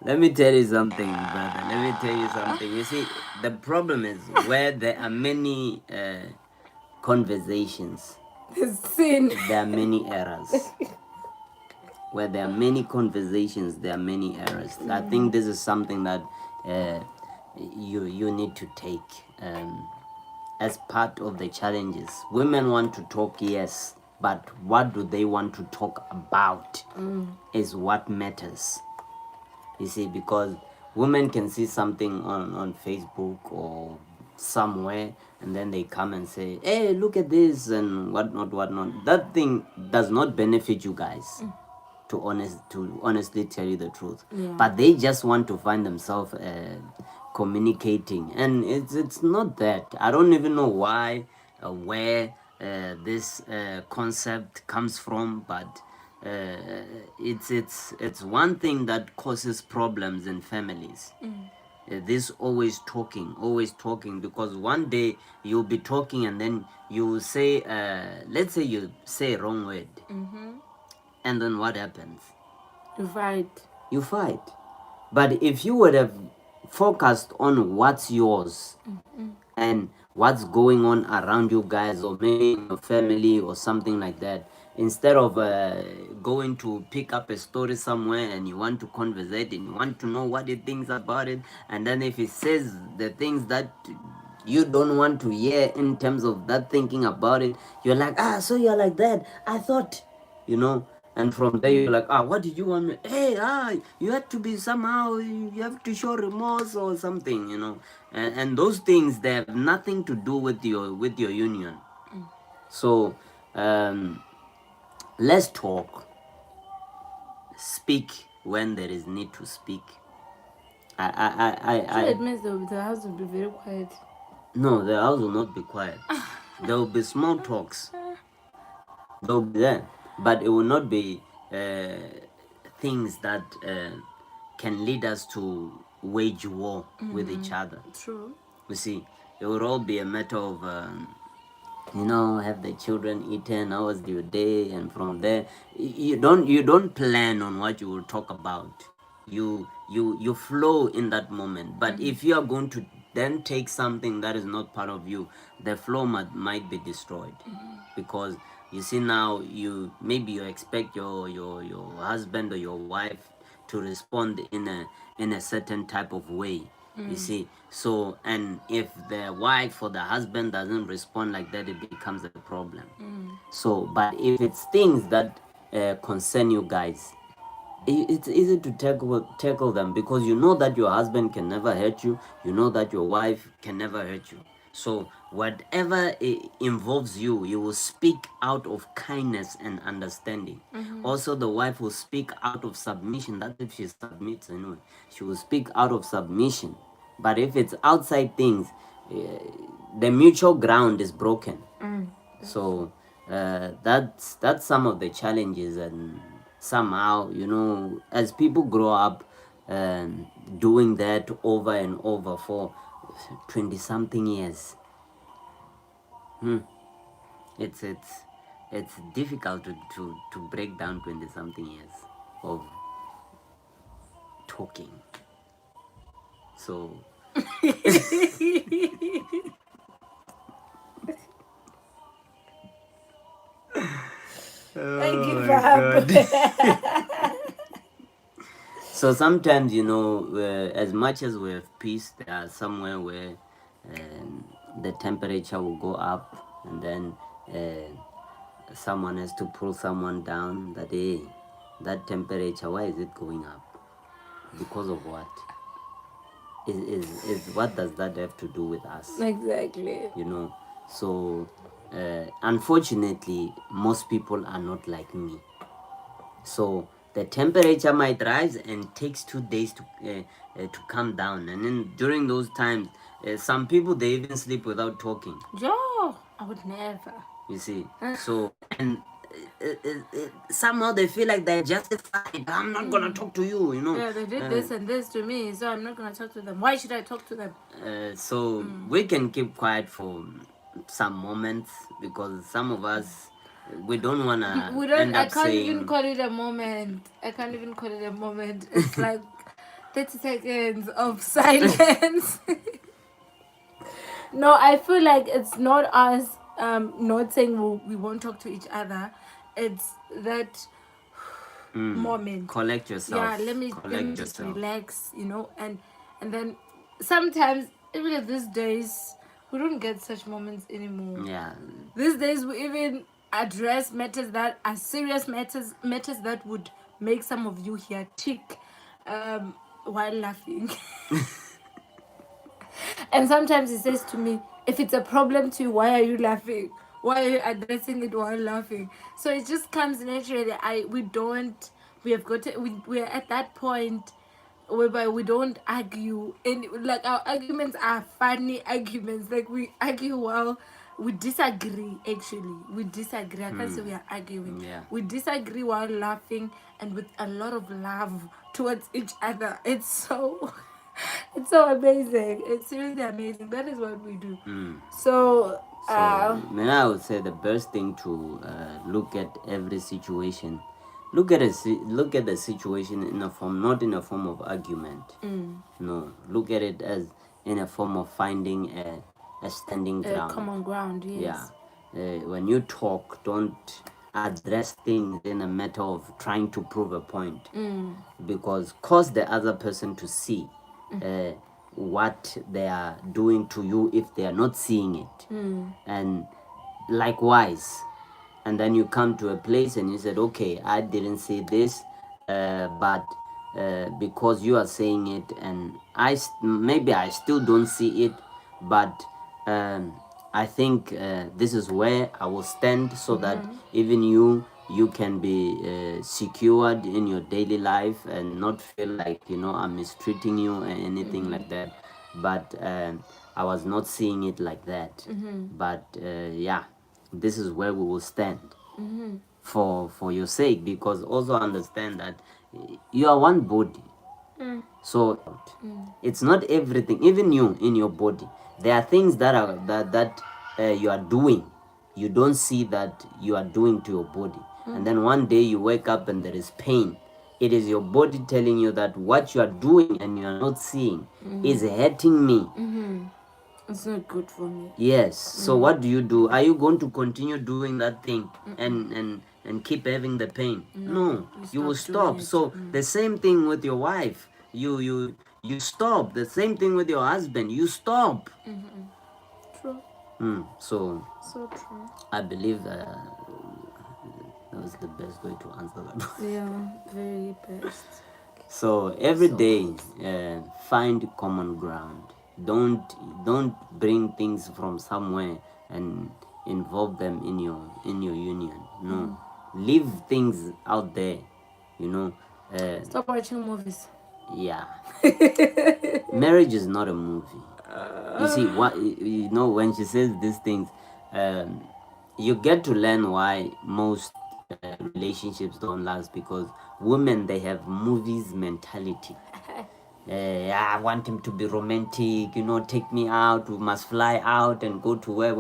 Let me tell you something, brother. You see, the problem is where there are many conversations, Sin. there are many errors. Where there are many conversations, there are many errors. I think this is something that you need to take as part of the challenges. Women want to talk, yes, but what do they want to talk about is what matters. You see, because women can see something on Facebook or somewhere, and then they come and say, hey, look at this and whatnot. That thing does not benefit you guys, to honestly tell you the truth. Yeah. But they just want to find themselves communicating, and it's not that. I don't even know why, where this concept comes from, but it's one thing that causes problems in families. This always talking, because one day you'll be talking and then you will say, let's say you say a wrong word, and then what happens? You fight. You fight. But if you would have focused on what's yours and what's going on around you guys, or maybe in your family or something like that, instead of going to pick up a story somewhere and you want to conversate and you want to know what he thinks about it, and then if he says the things that you don't want to hear in terms of that thinking about it, you're like, so you're like that, I thought, and from there you're like, what did you want me? Hey, you have to be somehow, you have to show remorse or something, and those things, they have nothing to do with your union. So let's talk, speak when there is need to speak. It means the house will be very quiet. No, the house will not be quiet. There will be small talks. They'll be there, but it will not be things that can lead us to wage war with each other. True. You see, it will all be a matter of have the children eaten, how was your day, and from there you don't plan on what you will talk about. You flow in that moment. But if you are going to then take something that is not part of you, the flow might be destroyed. Because you see, now you expect your husband or your wife to respond in a certain type of way. You see, so, and if the wife or the husband doesn't respond like that, it becomes a problem. So, but if it's things that concern you guys, it's easy to tackle them, because you know that your husband can never hurt you, you know that your wife can never hurt you. So whatever involves you, you will speak out of kindness and understanding. Also, the wife will speak out of submission. That if she submits anyway, she will speak out of submission. But if it's outside things, the mutual ground is broken. So that's some of the challenges. And somehow, as people grow up doing that over and over for 20 something years, it's difficult to break down 20 something years of talking. So I give up. So sometimes, as much as we have peace, there are somewhere where the temperature will go up, and then someone has to pull someone down. That, hey, that temperature, why is it going up? Because of what? Is what does that have to do with us? Exactly. So unfortunately, most people are not like me. So the temperature might rise and takes 2 days to come down, and then during those times, some people, they even sleep without talking. Joe, I would never. You see, so, and somehow they feel like they're justified. I'm not gonna talk to you. Yeah, they did this and this to me, so I'm not gonna talk to them. Why should I talk to them? So we can keep quiet for some moments, because some of us, we don't wanna. I can't even call it a moment. It's like 30 seconds of silence. No, I feel like it's not us not saying we won't talk to each other. It's that moment. Collect yourself. Yeah, let me just relax, and then sometimes, even at these days, we don't get such moments anymore. Yeah. These days we even address matters that are serious matters that would make some of you here tick while laughing. And sometimes he says to me, if it's a problem to you, why are you laughing? Why are you addressing it while laughing? So it just comes naturally. We are at that point whereby we don't argue, and like our arguments are funny arguments. Like we argue while we disagree. Actually, we disagree. I can't say we are arguing. Yeah. We disagree while laughing and with a lot of love towards each other. It's so it's so amazing. It's really amazing. That is what we do. So So, I would say the best thing to look at every situation, look at the situation in a form, not in a form of argument. No, look at it as in a form of finding a standing ground. common ground, yes. Yeah. When you talk, don't address things in a matter of trying to prove a point, because cause the other person to see what they are doing to you if they are not seeing it, and likewise. And then you come to a place and you said, okay, I didn't see this, but because you are saying it, and maybe I still don't see it, but I think this is where I will stand, so that even you can be secured in your daily life and not feel like I'm mistreating you or anything like that. But I was not seeing it like that. But yeah, this is where we will stand for your sake, because also understand that you are one body. So it's not everything. Even you in your body, there are things that you are doing, you don't see that you are doing to your body. And then one day you wake up and there is pain. It is your body telling you that what you are doing and you are not seeing is hurting me. It's not good for me. Yes. So what do? Are you going to continue doing that thing and keep having the pain? No, you will stop. So the same thing with your wife. You stop. The same thing with your husband. You stop. True. So So true. I believe that was the best way to answer that. Yeah, very best. So every day, find common ground. Don't bring things from somewhere and involve them in your union. No, leave things out there. You know. Stop watching movies. Yeah. Marriage is not a movie. You see what when she says these things, you get to learn why most relationships don't last, because women, they have movies mentality. I want him to be romantic, take me out, we must fly out and go to where.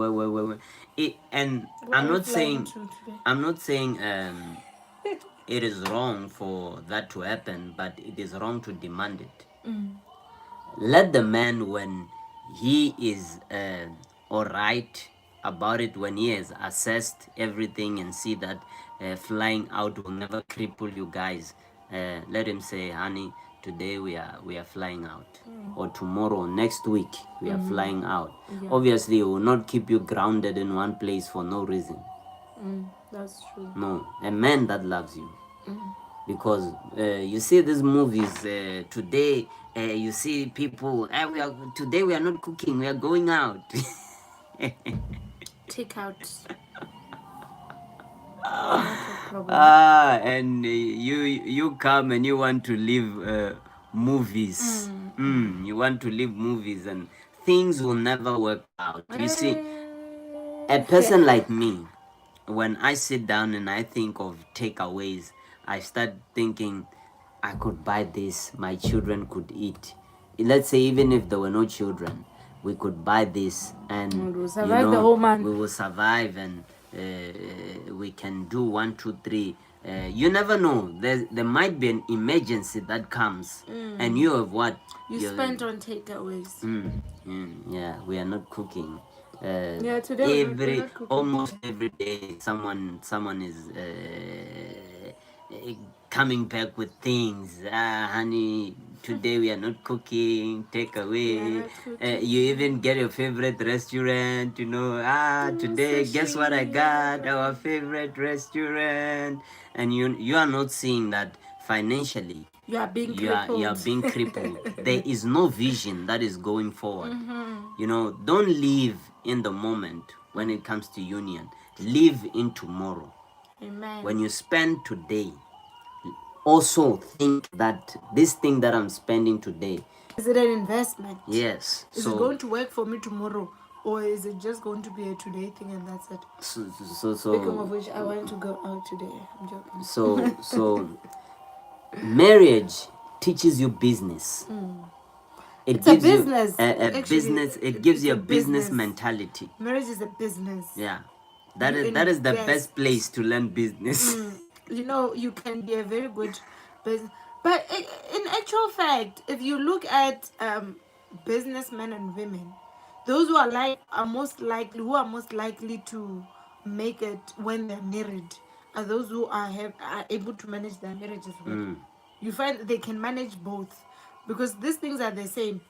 And Where are we flying to today? I'm not saying it is wrong for that to happen, but it is wrong to demand it. Let the man, when he is all right about it, when he has assessed everything and see that flying out will never cripple you guys, let him say, honey, today we are flying out, or tomorrow, next week we are flying out. Obviously, it will not keep you grounded in one place for no reason. That's true. No, a man that loves you. Because you see these movies today, you see people, today we are not cooking, we are going out. Take out. And you come and you want to leave movies. You want to leave movies, and things will never work out. You see, a person like me, when I sit down and I think of takeaways, I start thinking, I could buy this, my children could eat. Let's say even if there were no children, we could buy this, and we will survive the whole month. we will survive, and we can do 1, 2, 3. You never know. There might be an emergency that comes, and you have what? You spent on takeaways. Yeah, we are not cooking. Yeah, today we're not cooking. Almost every day, someone is coming back with things. Honey, today we are not cooking. Take away. You even get your favorite restaurant. Today, guess what I got? Our favorite restaurant. And you are not seeing that financially. You are being crippled. You are being crippled. There is no vision that is going forward. don't live in the moment when it comes to union. Live in tomorrow. Amen. When you spend today, also think that this thing that I'm spending today, is it an investment? Yes. Is it going to work for me tomorrow, or is it just going to be a today thing and that's it? So Speaking of which, I want to go out today. I'm joking. So marriage teaches you business. It It's gives a business. you a business. It gives you a business mentality. Marriage is a business. Yeah, that is the best place to learn business. You can be a very good business, but in actual fact, if you look at businessmen and women, those who are most likely to make it when they're married are those who are able to manage their marriage as well. You find they can manage both because these things are the same.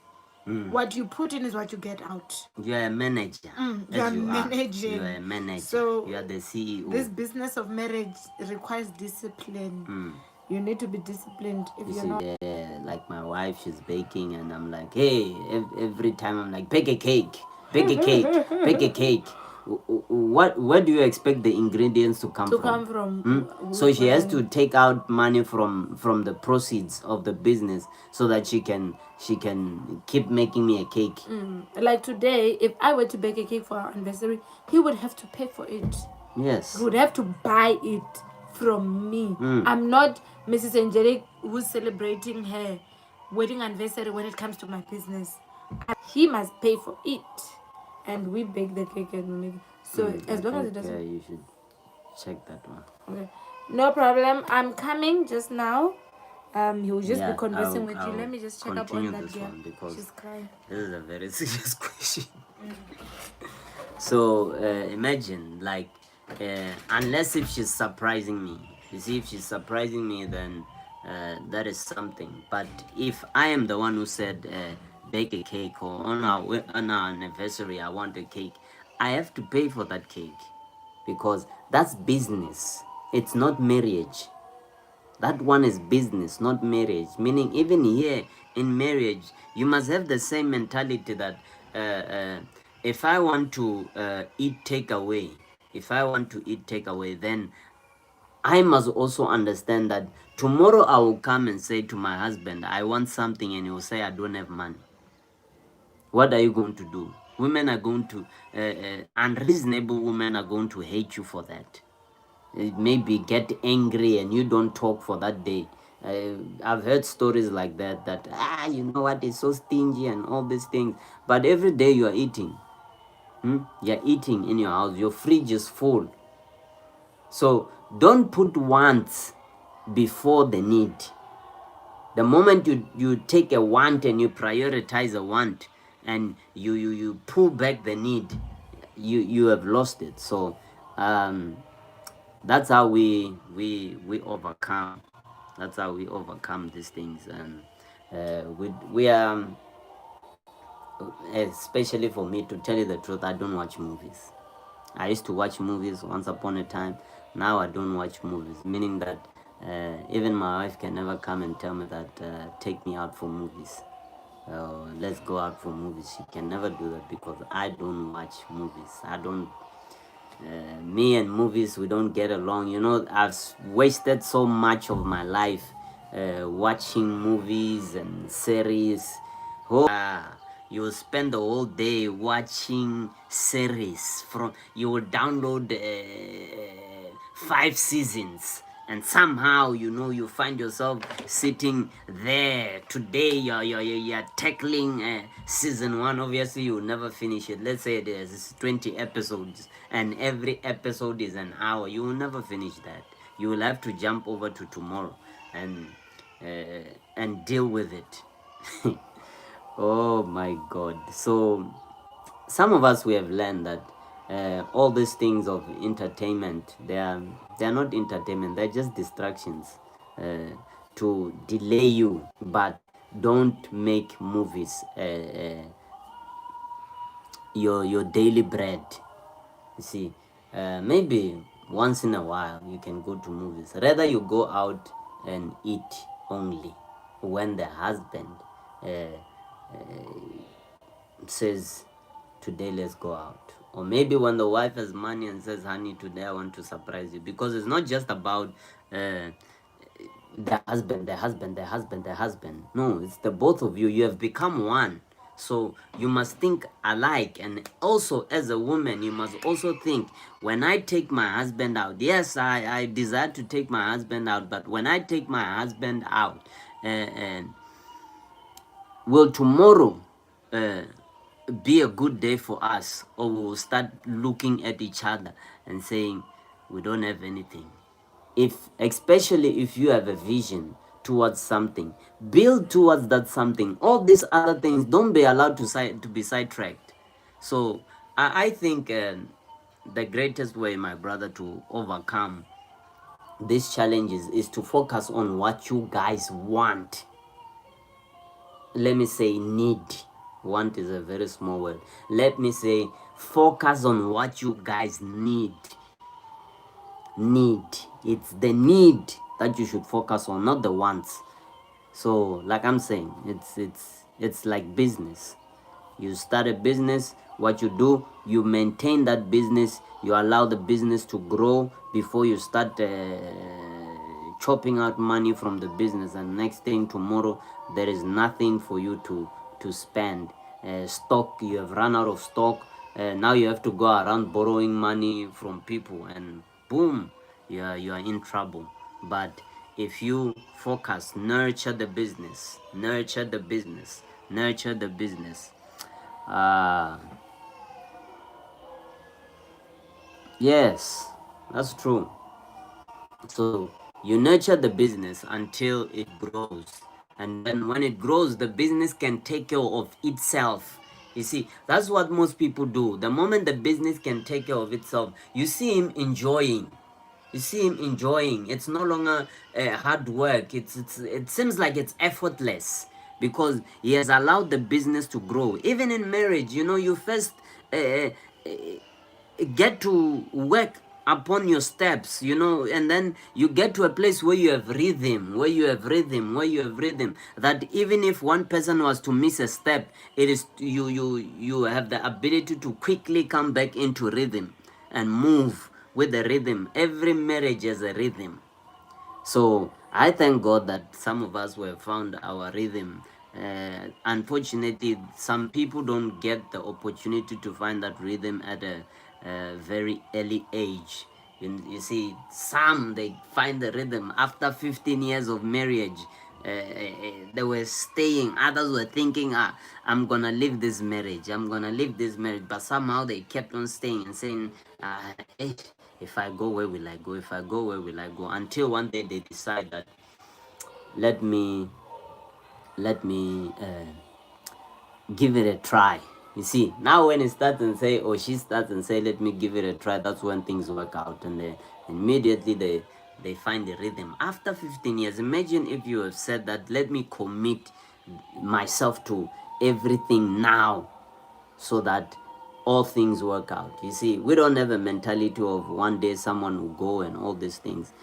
What you put in is what you get out. You're a manager. You're managing. You're a manager. So you are the CEO. This business of marriage requires discipline. You need to be disciplined. If you're not, like my wife, she's baking, and I'm like, hey, every time I'm like, bake a cake, bake a cake, bake a cake. Where do you expect the ingredients to come from? So she has to take out money from the proceeds of the business so that she can keep making me a cake. Like today, if I were to bake a cake for our anniversary, he would have to pay for it. Yes. He would have to buy it from me. I'm not Mrs. Angelique who's celebrating her wedding anniversary when it comes to my business. He must pay for it. And we bake the cake and we make it. So as long as it doesn't... you should check that one. Okay. No problem. I'm coming just now. He will just be conversing with you. Let me just check up on that girl. She's crying. This is a very serious question. So imagine, like, unless if she's surprising me. You see, if she's surprising me, then that is something. But if I am the one who said bake a cake, or on our anniversary I want a cake, I have to pay for that cake, because that's business. It's not marriage. That one is business, not marriage. Meaning, even here in marriage, you must have the same mentality that if I want to eat takeaway, then I must also understand that tomorrow I will come and say to my husband, I want something, and he will say, I don't have money. What are you going to do? Women are going to, unreasonable women are going to hate you for that. Maybe get angry and you don't talk for that day. I've heard stories like that you know what, is so stingy and all these things, but every day you are eating. You're eating in your house, your fridge is full. So don't put wants before the need. The moment you take a want and you prioritize a want, and you pull back the need, you have lost it. So that's how we overcome. That's how we overcome these things. And we are, especially for me, to tell you the truth, I don't watch movies. I used to watch movies once upon a time. Now I don't watch movies, meaning that even my wife can never come and tell me that take me out for movies. Let's go out for movies. She can never do that, because I don't watch movies. I don't. Me and movies, we don't get along. I've wasted so much of my life watching movies and series. You will spend the whole day watching series. You will download 5 seasons, and somehow you find yourself sitting there. Today you're tackling season 1. Obviously you'll never finish it. Let's say there's 20 episodes and every episode is an hour. You will never finish that. You will have to jump over to tomorrow and deal with it. Oh my God. So some of us, we have learned that all these things of entertainment, they are not entertainment. They're just distractions to delay you. But don't make movies your daily bread. You see, maybe once in a while you can go to movies. Rather you go out and eat only when the husband says, today let's go out. Or maybe when the wife has money and says, honey, today I want to surprise you. Because it's not just about uh, the husband. No, it's the both of you. You have become one. So you must think alike. And also, as a woman, you must also think, when I take my husband out, yes, I desire to take my husband out, but when I take my husband out, and will tomorrow uh, be a good day for us, or we'll start looking at each other and saying we don't have anything? If, especially if you have a vision towards something, build towards that something. All these other things, don't be allowed to be sidetracked. So I think the greatest way, my brother, to overcome these challenges is to focus on what you guys want. Let me say need. Want is a very small word. Let me say focus on what you guys need. It's the need that you should focus on, not the wants. So like I'm saying, it's like business. You start a business, what you do, you maintain that business, you allow the business to grow before you start chopping out money from the business, and next thing tomorrow there is nothing for you to spend. Stock, you have run out of stock, now you have to go around borrowing money from people, and boom, you are in trouble. But if you focus, nurture the business, uh yes, that's true. So you nurture the business until it grows. And then when it grows, the business can take care of itself. You see, that's what most people do. The moment the business can take care of itself, you see him enjoying. It's no longer hard work. It seems like it's effortless because he has allowed the business to grow. Even in marriage, you first uh, get to work upon your steps, and then you get to a place where you have rhythm, that even if one person was to miss a step, it is you have the ability to quickly come back into rhythm and move with the rhythm. Every marriage has a rhythm. So I thank God that some of us have found our rhythm. Unfortunately, some people don't get the opportunity to find that rhythm at a very early age. You see, some they find the rhythm after 15 years of marriage. They were staying. Others were thinking, I'm gonna leave this marriage. But somehow they kept on staying and saying, hey, if I go, where will I go? If I go, where will I go? Until one day they decide that let me give it a try. You see, now when it starts and say, or she starts and say, let me give it a try, that's when things work out, and immediately they find the rhythm. After 15 years, imagine if you have said that, let me commit myself to everything now, so that all things work out. You see, we don't have a mentality of one day someone will go and all these things.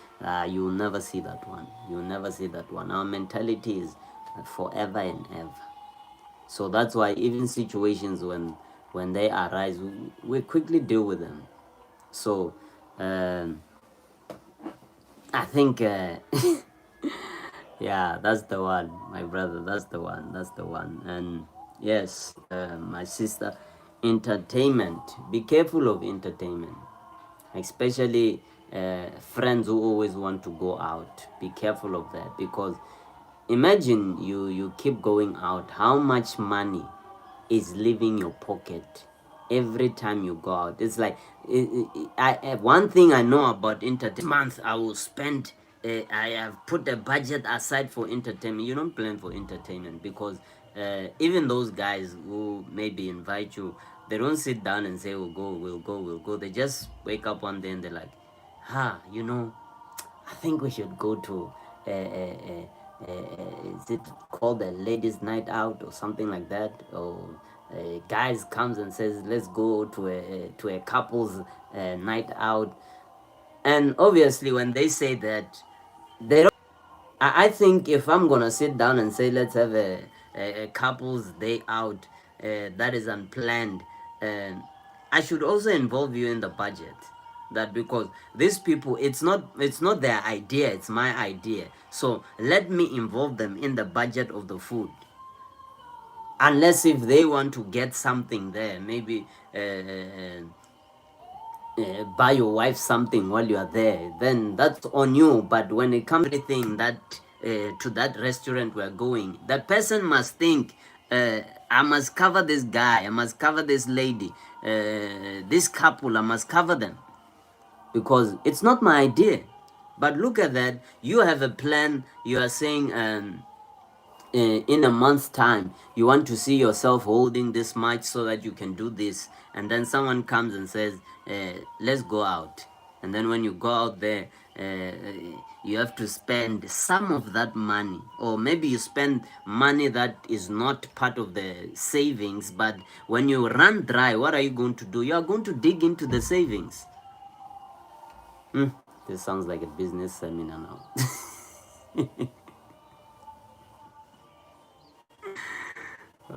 You will never see that one. Our mentality is forever and ever. So that's why even situations when they arise, we quickly deal with them. So I think yeah, that's the one, my brother. That's the one. And yes, my sister, entertainment. Be careful of entertainment, especially friends who always want to go out. Be careful of that, because imagine you keep going out. How much money is leaving your pocket every time you go out? It's like one thing I know about entertainment. This month I will spend. I have put a budget aside for entertainment. You don't plan for entertainment, because even those guys who maybe invite you, they don't sit down and say we'll go. They just wake up one day and they're like, I think we should go to is it called a ladies night out or something like that, or guys comes and says let's go to a couples night out. And obviously when they say that, they don't. I think if I'm gonna sit down and say let's have a couples day out, that is unplanned, I should also involve you in the budget. That because these people, it's not their idea, it's my idea. So let me involve them in the budget of the food. Unless if they want to get something there, maybe buy your wife something while you are there, then that's on you. But when it comes to everything that to that restaurant we're going, that person must think, I must cover this guy, I must cover this lady, this couple, I must cover them, because it's not my idea. But look at that, you have a plan. You are saying, in a month's time you want to see yourself holding this much so that you can do this, and then someone comes and says, let's go out, and then when you go out there, you have to spend some of that money, or maybe you spend money that is not part of the savings. But when you run dry, what are you going to do? You are going to dig into the savings. This sounds like a business seminar now.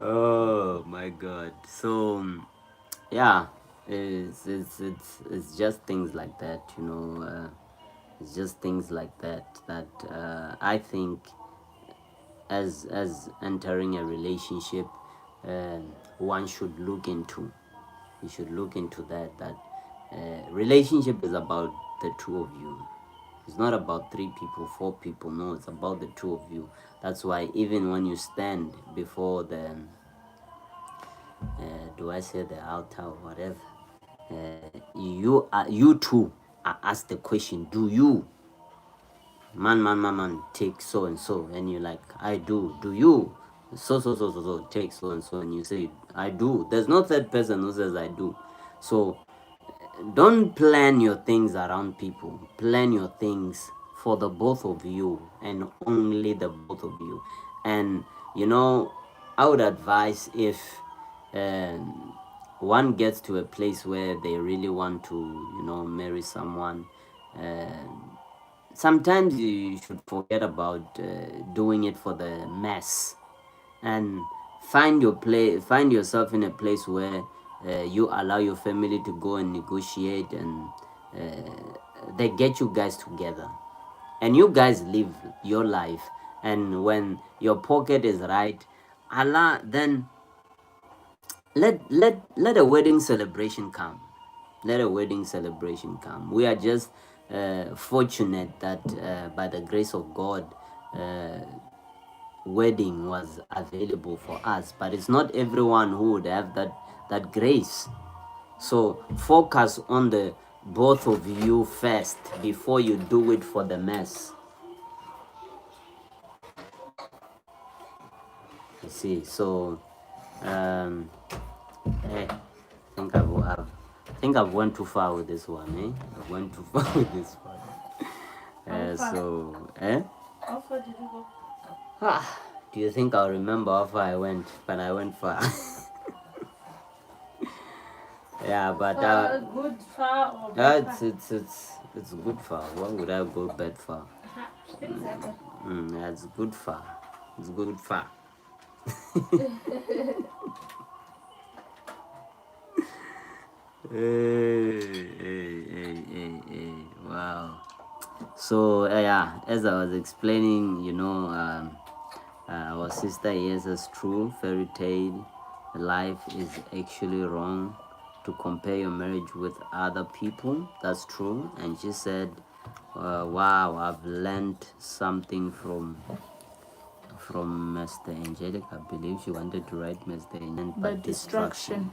Oh my god. So yeah, it's just things like that, you know. It's just things like that that I think as entering a relationship, one should look into. You should look into that relationship is about the two of you. It's not about 3 people, 4 people. No, it's about the two of you. That's why even when you stand before the do I say the altar or whatever, you two are asked the question, do you, man, take so and so, and you're like, I do. Do you, so take so and so, and you say, I do. There's no third person who says I do. So don't plan your things around people. Plan your things for the both of you, and only the both of you. And you know, I would advise, if one gets to a place where they really want to, you know, marry someone, sometimes you should forget about doing it for the mess, and find yourself in a place where you allow your family to go and negotiate, and they get you guys together, and you guys live your life. And when your pocket is right, Allah, then let a wedding celebration come. Let a wedding celebration come. We are just fortunate that by the grace of God, wedding was available for us, but it's not everyone who would have that grace. So focus on the both of you first before you do it for the mess. You see, so I think I've went too far with this one, I went too far with this one. How far did you go? Do you think I'll remember how far I went? But I went far. Yeah, but good far or bad far? It's good far. Why would I go bad far? Exactly. Yeah, it's good far. It's good far. Hey. Wow. So yeah, as I was explaining, you know, our sister here says true fairy tale life is actually wrong to compare your marriage with other people. That's true. And she said, wow, I've learned something from Mr. Angelic. I believe she wanted to write Mr. Angelic, but destruction.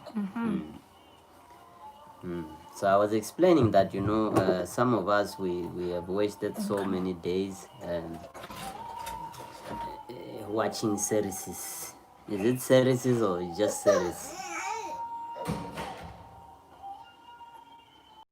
So I was explaining that, you know, some of us, we have wasted so many days watching series. Is it series or just series?